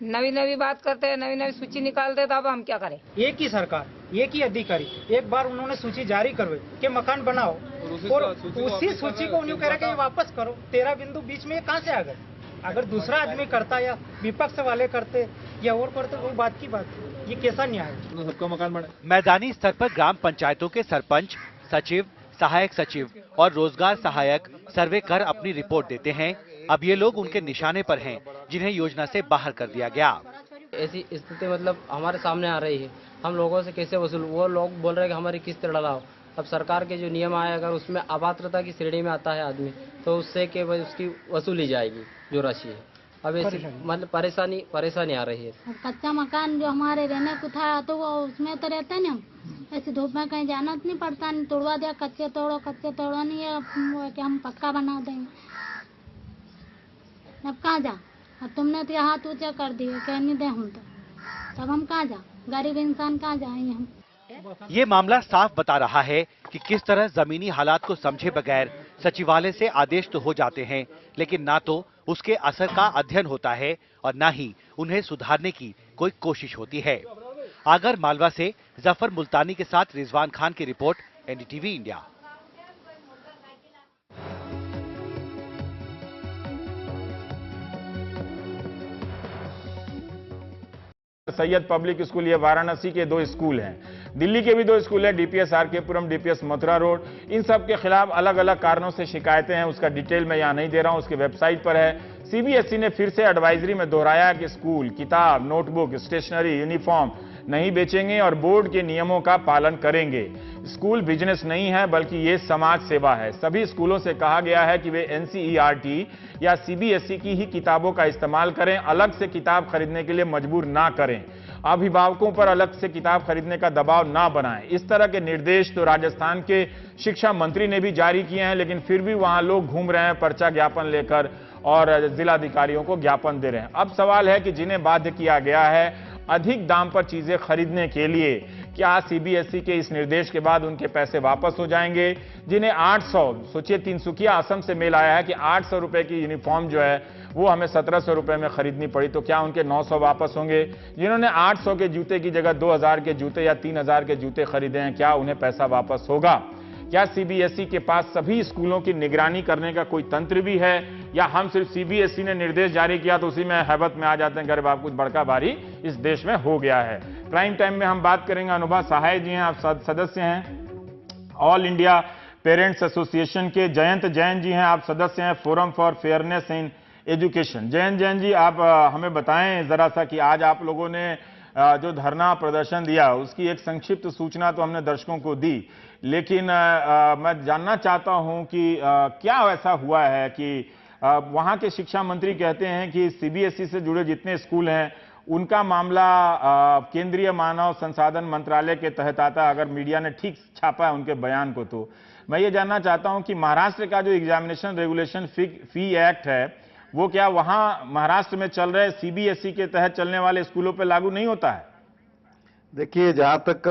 नवी बात करते हैं, नवी सूची निकालते, तो अब हम क्या करें। एक ही सरकार, एक ही अधिकारी, एक बार उन्होंने सूची जारी करवाई कि मकान बनाओ और उसी सूची को उन्हें कह रहे कि वापस करो। 13 बिंदु बीच में ये कहाँ से आ गए। अगर दूसरा आदमी करता या विपक्ष वाले करते या और करते वो बात की बात, ये कैसा न्याय है। सबका मकान बना। मैदानी स्तर पर ग्राम पंचायतों के सरपंच, सचिव, सहायक सचिव और रोजगार सहायक सर्वे कर अपनी रिपोर्ट देते हैं। अब ये लोग उनके निशाने पर हैं जिन्हें योजना से बाहर कर दिया गया। ऐसी स्थिति मतलब हमारे सामने आ रही है, हम लोगों से कैसे वसूल। वो लोग बोल रहे हैं कि हमारी किस्त डलाओ। अब सरकार के जो नियम आए, अगर उसमें अपात्रता की श्रेणी में आता है आदमी, तो उससे कि उसकी वसूली जाएगी जो राशि है। अब ऐसी मतलब परेशानी आ रही है। अब कच्चा मकान जो हमारे रहने को था तो वो उसमें तो रहते नहीं हम, ऐसे धूप में कहीं जाना नहीं पड़ता, नहीं तोड़वा दिया, कच्चे तोड़ो नहीं है कि हम पक्का बना देंगे। अब कहाँ जा, अब तुमने तो हाथ ऊंचा कर दिए, कह नहीं दे हम तो, तब हम कहाँ जा, गरीब इंसान कहाँ जाएंगे हम। ये मामला साफ बता रहा है कि किस तरह जमीनी हालात को समझे बगैर सचिवालय से आदेश तो हो जाते हैं, लेकिन ना तो उसके असर का अध्ययन होता है और ना ही उन्हें सुधारने की कोई कोशिश होती है। आगर मालवा से जफर मुल्तानी के साथ रिजवान खान की report, NDTV India. Syed public school, ये वाराणसी के 2 स्कूल हैं, दिल्ली के भी 2 स्कूल है, DPS RK Puram, DPS Mathura road. इन सब के खिलाफ अलग अलग कारणों से शिकायतें हैं, उसका डिटेल मैं यहां नहीं दे रहा हूं, उसकी वेबसाइट पर है। सीबीएसई ने फिर से एडवाइजरी में दोहराया कि स्कूल किताब, नोटबुक, स्टेशनरी, यूनिफॉर्म नहीं बेचेंगे और बोर्ड के नियमों का पालन करेंगे। स्कूल बिजनेस नहीं है बल्कि ये समाज सेवा है। सभी स्कूलों से कहा गया है कि वे एनसीईआरटी या सीबीएसई की ही किताबों का इस्तेमाल करें, अलग से किताब खरीदने के लिए मजबूर ना करें, अभिभावकों पर अलग से किताब खरीदने का दबाव ना बनाएं। इस तरह के निर्देश तो राजस्थान के शिक्षा मंत्री ने भी जारी किए हैं, लेकिन फिर भी वहां लोग घूम रहे हैं पर्चा ज्ञापन लेकर और जिलाधिकारियों को ज्ञापन दे रहे हैं। अब सवाल है कि जिन्हें बाध्य किया गया है अधिक दाम पर चीजें खरीदने के लिए, क्या सीबीएसई के इस निर्देश के बाद उनके पैसे वापस हो जाएंगे? जिन्हें 800, सोचिए तिनसुकिया असम से मेल आया है कि 800 रुपए की यूनिफॉर्म जो है वो हमें 1700 रुपए में खरीदनी पड़ी, तो क्या उनके 900 वापस होंगे? जिन्होंने 800 के जूते की जगह 2000 के जूते या 3000 के जूते खरीदे हैं, क्या उन्हें पैसा वापस होगा? क्या सीबीएसई के पास सभी स्कूलों की निगरानी करने का कोई तंत्र भी है, या हम सिर्फ सीबीएसई ने निर्देश जारी किया तो उसी में हैबत में आ जाते हैं, गरीब आप कुछ बड़का भारी इस देश में हो गया है। प्राइम टाइम में हम बात करेंगे, अनुभा सहाय जी हैं, आप सदस्य हैं ऑल इंडिया पेरेंट्स एसोसिएशन के। जयंत जैन जी हैं, आप सदस्य हैं forum for fairness in education. Jayant Jain ji, आप हमें बताएं जरा सा कि आज आप लोगों ने जो धरना प्रदर्शन दिया उसकी एक संक्षिप्त सूचना तो हमने दर्शकों को दी, लेकिन मैं जानना चाहता हूं कि क्या ऐसा हुआ है कि वहां के शिक्षा मंत्री कहते हैं कि सीबीएसई से जुड़े जितने स्कूल हैं उनका मामला केंद्रीय मानव संसाधन मंत्रालय के तहत आता, अगर मीडिया ने ठीक छापा है उनके बयान को। तो मैं ये जानना चाहता हूं कि महाराष्ट्र का जो एग्जामिनेशन रेगुलेशन फी एक्ट है वो क्या वहां महाराष्ट्र में चल रहे सीबीएसई के तहत चलने वाले स्कूलों पर लागू नहीं होता है? देखिए, जहां तक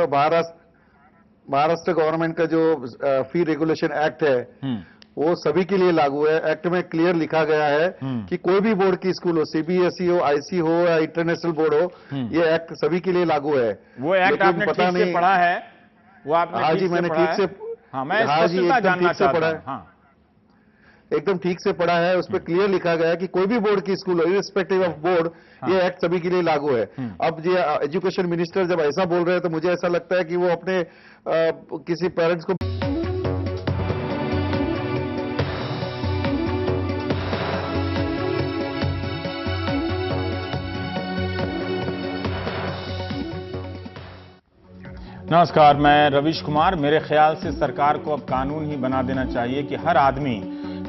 महाराष्ट्र गवर्नमेंट का जो फी रेगुलेशन एक्ट है वो सभी के लिए लागू है। एक्ट में क्लियर लिखा गया है कि कोई भी बोर्ड की स्कूल हो, सीबीएसई हो, आईसी हो या इंटरनेशनल बोर्ड हो, ये एक्ट सभी के लिए लागू है। वो एक्ट आपने ठीक से पढ़ा है? वो आपने हाँ जी, मैंने ठीक से, हाँ मैं स्पष्टता जानना चाहता हूं। हाँ, एकदम ठीक से पढ़ा है, उस पर क्लियर लिखा गया है कि कोई भी बोर्ड की स्कूल हो, इर्रिस्पेक्टिव ऑफ बोर्ड, ये एक्ट सभी के लिए लागू है। अब ये एजुकेशन मिनिस्टर जब ऐसा बोल रहे हैं तो मुझे ऐसा लगता है कि वो अपने किसी पेरेंट्स को नमस्कार, मैं रवीश कुमार। मेरे ख्याल से सरकार को अब कानून ही बना देना चाहिए कि हर आदमी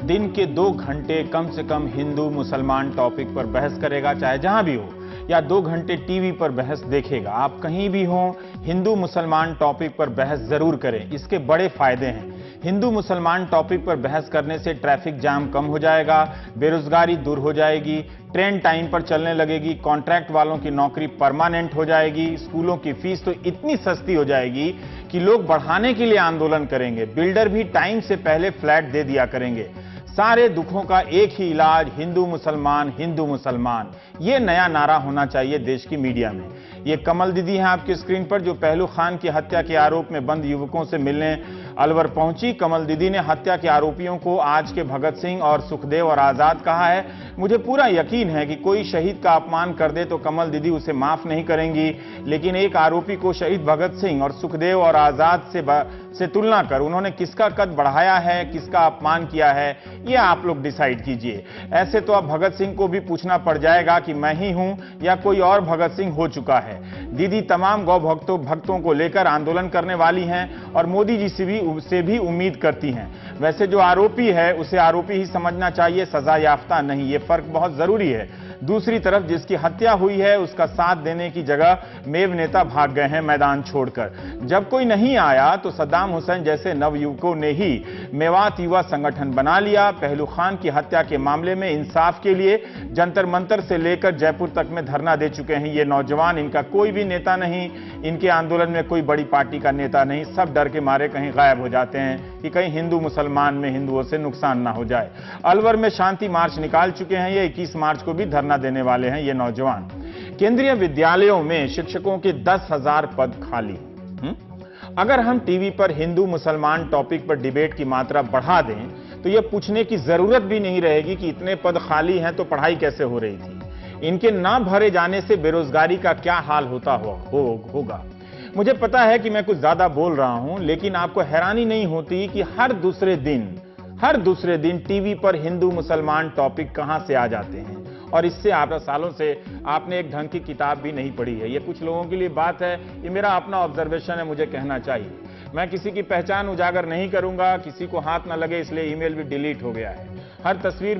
दिन के 2 घंटे कम से कम हिंदू मुसलमान टॉपिक पर बहस करेगा, चाहे जहां भी हो, या 2 घंटे टीवी पर बहस देखेगा। आप कहीं भी हो, हिंदू मुसलमान टॉपिक पर बहस जरूर करें। इसके बड़े फायदे हैं। हिंदू मुसलमान टॉपिक पर बहस करने से ट्रैफिक जाम कम हो जाएगा, बेरोजगारी दूर हो जाएगी, ट्रेन टाइम पर चलने लगेगी, कॉन्ट्रैक्ट वालों की नौकरी परमानेंट हो जाएगी, स्कूलों की फीस तो इतनी सस्ती हो जाएगी कि लोग बढ़ाने के लिए आंदोलन करेंगे, बिल्डर भी टाइम से पहले फ्लैट दे दिया करेंगे। सारे दुखों का एक ही इलाज, हिंदू मुसलमान, हिंदू मुसलमान। ये नया नारा होना चाहिए देश की मीडिया में। ये कमल दीदी हैं आपकी स्क्रीन पर, जो पहलू खान की हत्या के आरोप में बंद युवकों से मिलने अलवर पहुंची। कमल दीदी ने हत्या के आरोपियों को आज के भगत सिंह और सुखदेव और आजाद कहा है। मुझे पूरा यकीन है कि कोई शहीद का अपमान कर दे तो कमल दीदी उसे माफ नहीं करेंगी, लेकिन एक आरोपी को शहीद भगत सिंह और सुखदेव और आजाद से तुलना कर उन्होंने किसका कद बढ़ाया है, किसका अपमान किया है, ये आप लोग डिसाइड कीजिए। ऐसे तो अब भगत सिंह को भी पूछना पड़ जाएगा कि मैं ही हूं या कोई और भगत सिंह हो चुका है। दीदी तमाम गौ भक्तों को लेकर आंदोलन करने वाली हैं और मोदी जी से भी उम्मीद करती हैं। वैसे जो आरोपी है उसे आरोपी ही समझना चाहिए, सजा याफ्ता नहीं। ये फर्क बहुत जरूरी है। दूसरी तरफ जिसकी हत्या हुई है उसका साथ देने की जगह मेव नेता भाग गए हैं मैदान छोड़कर। जब कोई नहीं आया तो सद्दाम हुसैन जैसे नवयुवकों ने ही मेवात युवा संगठन बना लिया। पहलू खान की हत्या के मामले में इंसाफ के लिए जंतर मंतर से लेकर जयपुर तक में धरना दे चुके हैं ये नौजवान। इनका कोई भी नेता नहीं, इनके आंदोलन में कोई बड़ी पार्टी का नेता नहीं, सब डर के मारे कहीं गायब हो जाते हैं कि कहीं हिंदू मुसलमान में हिंदुओं से नुकसान ना हो जाए। अलवर में शांति मार्च निकाल चुके हैं ये, 21 मार्च को भी धरना देने वाले हैं ये नौजवान। केंद्रीय विद्यालयों में शिक्षकों के 10,000 पद खाली। अगर हम टीवी पर हिंदू मुसलमान टॉपिक पर डिबेट की मात्रा बढ़ा दें तो यह पूछने की जरूरत भी नहीं रहेगी कि इतने पद खाली हैं तो पढ़ाई कैसे हो रही थी। इनके ना भरे जाने से बेरोजगारी का क्या हाल होता होगा। मुझे पता है कि मैं कुछ ज्यादा बोल रहा हूं, लेकिन आपको हैरानी नहीं होती कि हर दूसरे दिन टीवी पर हिंदू मुसलमान टॉपिक कहां से आ जाते हैं। और इससे सालों से आपने एक ढंग की किताब भी नहीं पढ़ी है। ये कुछ लोगों के लिए बात है, ये मेरा अपना ऑब्जर्वेशन है, मुझे कहना चाहिए। मैं किसी की पहचान उजागर नहीं करूंगा, किसी को हाथ ना लगे इसलिए ईमेल भी डिलीट हो गया है।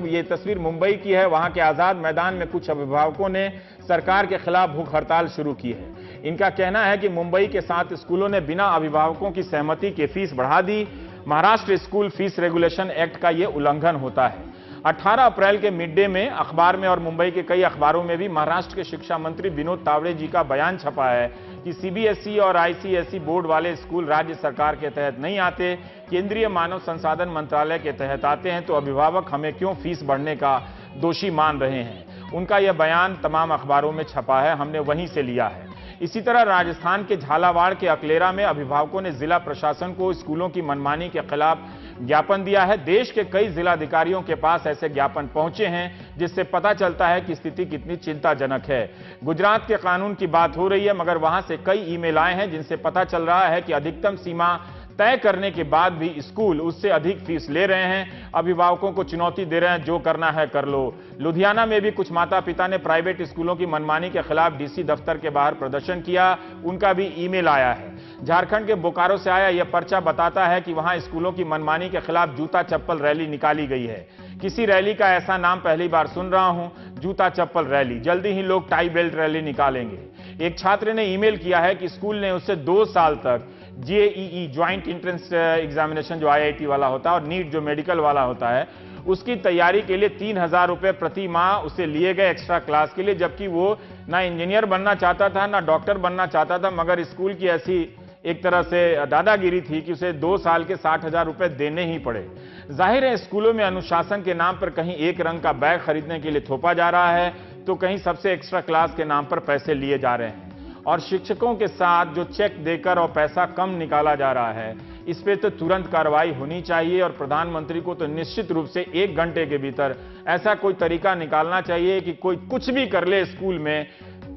ये तस्वीर मुंबई की है। वहां के आजाद मैदान में कुछ अभिभावकों ने सरकार के खिलाफ भूख हड़ताल शुरू की है। इनका कहना है कि मुंबई के 7 स्कूलों ने बिना अभिभावकों की सहमति के फीस बढ़ा दी। Maharashtra school fees regulation act का यह उल्लंघन होता है। 18 अप्रैल के मिड डे में अखबार में और मुंबई के कई अखबारों में भी महाराष्ट्र के शिक्षा मंत्री विनोद तावड़े जी का बयान छपा है कि सीबीएसई और आईसीएसई बोर्ड वाले स्कूल राज्य सरकार के तहत नहीं आते, केंद्रीय मानव संसाधन मंत्रालय के तहत आते हैं, तो अभिभावक हमें क्यों फीस बढ़ने का दोषी मान रहे हैं। उनका यह बयान तमाम अखबारों में छपा है, हमने वहीं से लिया है। इसी तरह राजस्थान के झालावाड़ के अकलेरा में अभिभावकों ने जिला प्रशासन को स्कूलों की मनमानी के खिलाफ ज्ञापन दिया है। देश के कई जिलाधिकारियों के पास ऐसे ज्ञापन पहुंचे हैं, जिससे पता चलता है कि स्थिति कितनी चिंताजनक है। गुजरात के कानून की बात हो रही है, मगर वहां से कई ईमेल आए हैं जिनसे पता चल रहा है कि अधिकतम सीमा तय करने के बाद भी स्कूल उससे अधिक फीस ले रहे हैं। अभिभावकों को चुनौती दे रहे हैं, जो करना है कर लो। लुधियाना में भी कुछ माता पिता ने प्राइवेट स्कूलों की मनमानी के खिलाफ डीसी दफ्तर के बाहर प्रदर्शन किया, उनका भी ईमेल आया है। झारखंड के बोकारो से आया यह पर्चा बताता है कि वहां स्कूलों की मनमानी के खिलाफ जूता चप्पल रैली निकाली गई है। किसी रैली का ऐसा नाम पहली बार सुन रहा हूं, जूता चप्पल रैली। जल्दी ही लोग टाई बेल्ट रैली निकालेंगे। एक छात्र ने ईमेल किया है कि स्कूल ने उससे 2 साल तक जेईई ज्वाइंट एंट्रेंस एग्जामिनेशन जो आईआईटी वाला होता है और नीट जो मेडिकल वाला होता है, उसकी तैयारी के लिए 3,000 रुपए प्रति माह उसे लिए गए एक्स्ट्रा क्लास के लिए, जबकि वो ना इंजीनियर बनना चाहता था ना डॉक्टर बनना चाहता था, मगर स्कूल की ऐसी एक तरह से दादागिरी थी कि उसे 2 साल के 60,000 रुपए देने ही पड़े। जाहिर है स्कूलों में अनुशासन के नाम पर कहीं एक रंग का बैग खरीदने के लिए थोपा जा रहा है, तो कहीं सबसे एक्स्ट्रा क्लास के नाम पर पैसे लिए जा रहे हैं। और शिक्षकों के साथ जो चेक देकर और पैसा कम निकाला जा रहा है, इस पे तो तुरंत कार्रवाई होनी चाहिए। और प्रधानमंत्री को तो निश्चित रूप से 1 घंटे के भीतर ऐसा कोई तरीका निकालना चाहिए कि कोई कुछ भी कर ले स्कूल में,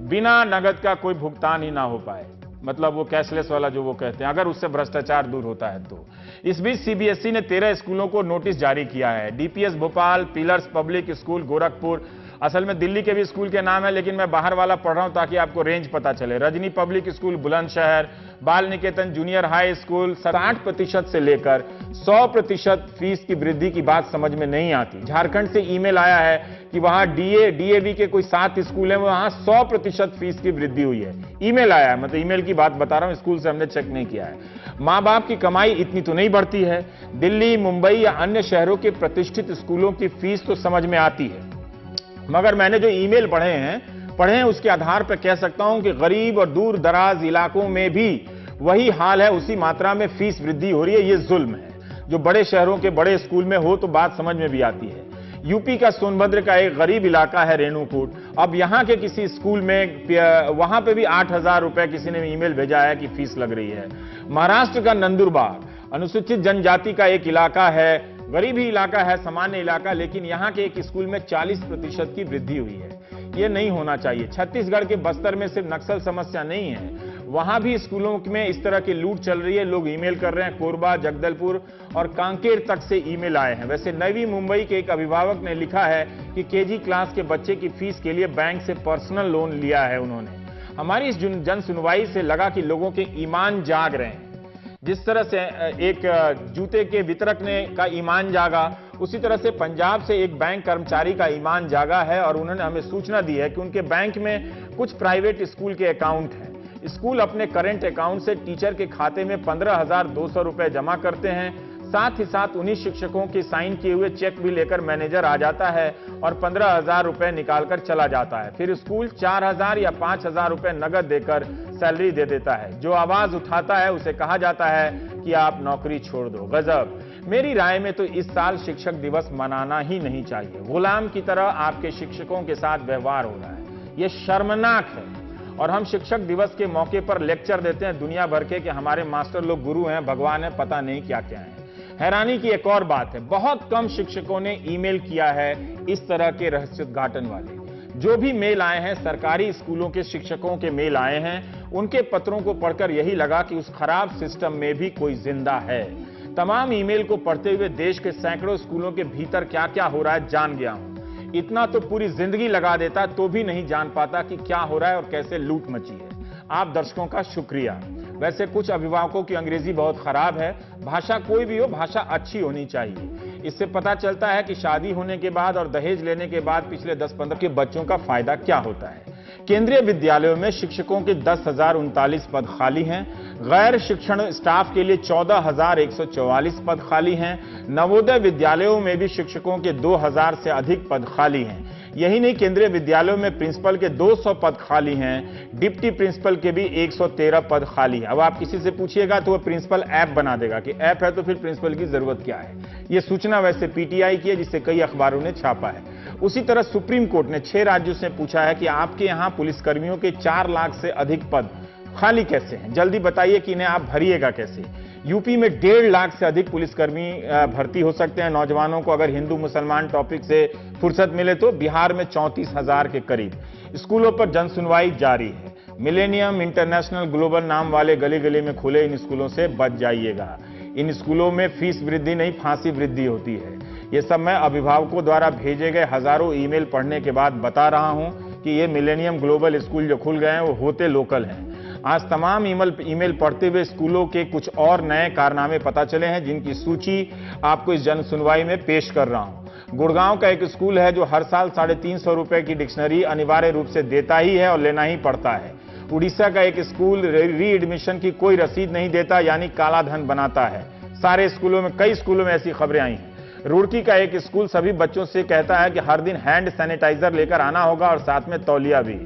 बिना नगद का कोई भुगतान ही ना हो पाए। मतलब वो कैशलेस वाला जो वो कहते हैं, अगर उससे भ्रष्टाचार दूर होता है तो। इस बीच सीबीएसई ने 13 स्कूलों को नोटिस जारी किया है। DPS Bhopal, pillars public school Gorakhpur, असल में दिल्ली के भी स्कूल के नाम है, लेकिन मैं बाहर वाला पढ़ रहा हूं ताकि आपको रेंज पता चले। Rajni public school Bulandshahr, Bal Niketan junior high school. 60% से लेकर 100% फीस की वृद्धि की बात समझ में नहीं आती। झारखंड से ईमेल आया है कि वहां डीएवी के कोई 7 स्कूल हैं, वहां 100% फीस की वृद्धि हुई है। ईमेल आया है, मतलब ईमेल की बात बता रहा हूं, स्कूल से हमने चेक नहीं किया है। मां बाप की कमाई इतनी तो नहीं बढ़ती है। दिल्ली, मुंबई या अन्य शहरों के प्रतिष्ठित स्कूलों की फीस तो समझ में आती है, मगर मैंने जो ईमेल पढ़े हैं उसके आधार पर कह सकता हूं कि गरीब और दूर दराज इलाकों में भी वही हाल है, उसी मात्रा में फीस वृद्धि हो रही है। ये जुल्म है। जो बड़े शहरों के बड़े स्कूल में हो तो बात समझ में भी आती है। यूपी का सोनभद्र का एक गरीब इलाका है रेणुकूट। अब यहां के किसी स्कूल में वहां पे भी 8,000 रुपए किसी ने ईमेल भेजा है कि फीस लग रही है। महाराष्ट्र का नंदुरबार अनुसूचित जनजाति का एक इलाका है, गरीब ही इलाका है, सामान्य इलाका, लेकिन यहां के एक स्कूल में 40% की वृद्धि हुई है। यह नहीं होना चाहिए। छत्तीसगढ़ के बस्तर में सिर्फ नक्सल समस्या नहीं है, वहां भी स्कूलों में इस तरह की लूट चल रही है। लोग ईमेल कर रहे हैं। कोरबा, जगदलपुर और कांकेर तक से ईमेल आए हैं। वैसे नवी मुंबई के एक अभिभावक ने लिखा है कि केजी क्लास के बच्चे की फीस के लिए बैंक से पर्सनल लोन लिया है उन्होंने। हमारी इस जन सुनवाई से लगा कि लोगों के ईमान जाग रहे हैं। जिस तरह से एक जूते के वितरक ने का ईमान जागा, उसी तरह से पंजाब से एक बैंक कर्मचारी का ईमान जागा है और उन्होंने हमें सूचना दी है कि उनके बैंक में कुछ प्राइवेट स्कूल के अकाउंट हैं। स्कूल अपने करंट अकाउंट से टीचर के खाते में 15,200 रुपए जमा करते हैं। साथ ही साथ उन्हीं शिक्षकों के साइन किए हुए चेक भी लेकर मैनेजर आ जाता है और 15,000 रुपए निकालकर चला जाता है। फिर स्कूल 4,000 या 5,000 रुपए नगद देकर सैलरी दे देता है। जो आवाज उठाता है उसे कहा जाता है कि आप नौकरी छोड़ दो। गजब। मेरी राय में तो इस साल शिक्षक दिवस मनाना ही नहीं चाहिए। गुलाम की तरह आपके शिक्षकों के साथ व्यवहार हो रहा है, यह शर्मनाक है। और हम शिक्षक दिवस के मौके पर लेक्चर देते हैं दुनिया भर के कि हमारे मास्टर लोग गुरु हैं, भगवान है, पता नहीं क्या क्या है। हैरानी की एक और बात है, बहुत कम शिक्षकों ने ईमेल किया है इस तरह के रहस्योद्घाटन वाले। जो भी मेल आए हैं सरकारी स्कूलों के शिक्षकों के मेल आए हैं, उनके पत्रों को पढ़कर यही लगा कि उस खराब सिस्टम में भी कोई जिंदा है। तमाम ईमेल को पढ़ते हुए देश के सैकड़ों स्कूलों के भीतर क्या क्या हो रहा है जान गया हूं। इतना तो पूरी जिंदगी लगा देता तो भी नहीं जान पाता कि क्या हो रहा है और कैसे लूट मची है। आप दर्शकों का शुक्रिया। वैसे कुछ अभिभावकों की अंग्रेजी बहुत खराब है। भाषा कोई भी हो, भाषा अच्छी होनी चाहिए। इससे पता चलता है कि शादी होने के बाद और दहेज लेने के बाद पिछले 10-15 के बच्चों का फायदा क्या होता है। केंद्रीय विद्यालयों में शिक्षकों के 10,039 पद खाली हैं। गैर शिक्षण स्टाफ के लिए 14,144 पद खाली हैं। नवोदय विद्यालयों में भी शिक्षकों के 2,000 से अधिक पद खाली हैं। यही नहीं, केंद्रीय विद्यालयों में प्रिंसिपल के 200 पद खाली हैं। डिप्टी प्रिंसिपल के भी 113 पद खाली हैं। अब आप किसी से पूछिएगा तो वो प्रिंसिपल ऐप बना देगा कि ऐप है तो फिर प्रिंसिपल की जरूरत क्या है। ये सूचना वैसे पीटीआई की है, जिसे कई अखबारों ने छापा है। उसी तरह सुप्रीम कोर्ट ने 6 राज्यों से पूछा है कि आपके यहां पुलिसकर्मियों के 4 लाख से अधिक पद खाली कैसे हैं, जल्दी बताइए कि इन्हें आप भरिएगा कैसे। यूपी में 1.5 लाख से अधिक पुलिसकर्मी भर्ती हो सकते हैं नौजवानों को अगर हिंदू मुसलमान टॉपिक से फुर्सत मिले तो। बिहार में 34,000 के करीब। स्कूलों पर जनसुनवाई जारी है। मिलेनियम इंटरनेशनल ग्लोबल नाम वाले गली गली में खुले इन स्कूलों से बच जाइएगा। इन स्कूलों में फीस वृद्धि नहीं, फांसी वृद्धि होती है। ये सब मैं अभिभावकों द्वारा भेजे गए हजारों ईमेल पढ़ने के बाद बता रहा हूं कि ये मिलेनियम ग्लोबल स्कूल जो खुल गए हैं वो होते लोकल हैं। आज तमाम ईमेल पढ़ते हुए स्कूलों के कुछ और नए कारनामे पता चले हैं, जिनकी सूची आपको इस जन सुनवाई में पेश कर रहा हूं। गुड़गांव का एक स्कूल है जो हर साल 350 रुपए की डिक्शनरी अनिवार्य रूप से देता ही है और लेना ही पड़ता है। उड़ीसा का एक स्कूल री एडमिशन की कोई रसीद नहीं देता, यानी काला धन बनाता है। सारे स्कूलों में, कई स्कूलों में ऐसी खबरें आई हैं। रुड़की का एक स्कूल सभी बच्चों से कहता है कि हर दिन हैंड सैनिटाइजर लेकर आना होगा और साथ में तौलिया भी।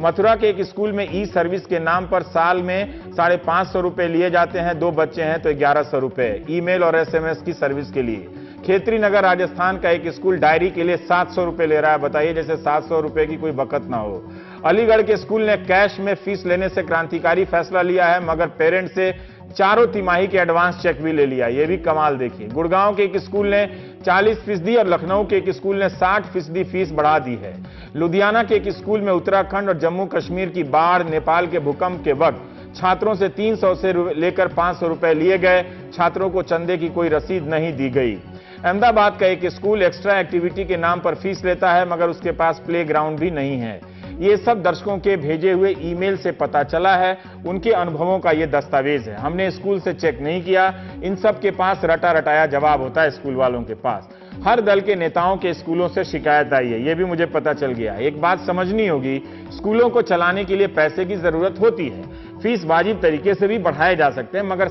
मथुरा के एक स्कूल में ई सर्विस के नाम पर साल में 550 रुपए लिए जाते हैं। 2 बच्चे हैं तो 1100 रुपए ईमेल और एसएमएस की सर्विस के लिए। खेतरी नगर राजस्थान का एक स्कूल डायरी के लिए 700 रुपए ले रहा है। बताइए, जैसे 700 रुपए की कोई बकत ना हो। अलीगढ़ के स्कूल ने कैश में फीस लेने से क्रांतिकारी फैसला लिया है, मगर पेरेंट्स से 4 तिमाही के एडवांस चेक भी ले लिया। यह भी कमाल देखिए। गुड़गांव के एक स्कूल ने 40% और लखनऊ के एक स्कूल ने 60% फीस बढ़ा दी है। लुधियाना के एक स्कूल में उत्तराखंड और जम्मू कश्मीर की बाढ़, नेपाल के भूकंप के वक्त छात्रों से 300 से लेकर 500 रुपए लिए गए। छात्रों को चंदे की कोई रसीद नहीं दी गई। अहमदाबाद का एक स्कूल एक्स्ट्रा एक्टिविटी के नाम पर फीस लेता है, मगर उसके पास प्ले ग्राउंड भी नहीं है। ये सब दर्शकों के भेजे हुए ईमेल से पता चला है। उनके अनुभवों का ये दस्तावेज है। हमने स्कूल से चेक नहीं किया। इन सब के पास रटा रटाया जवाब होता है स्कूल वालों के पास। हर दल के नेताओं के स्कूलों से शिकायत आई है, ये भी मुझे पता चल गया। एक बात समझनी होगी, स्कूलों को चलाने के लिए पैसे की जरूरत होती है। फीस वाजिब तरीके से भी बढ़ाए जा सकते हैं, मगर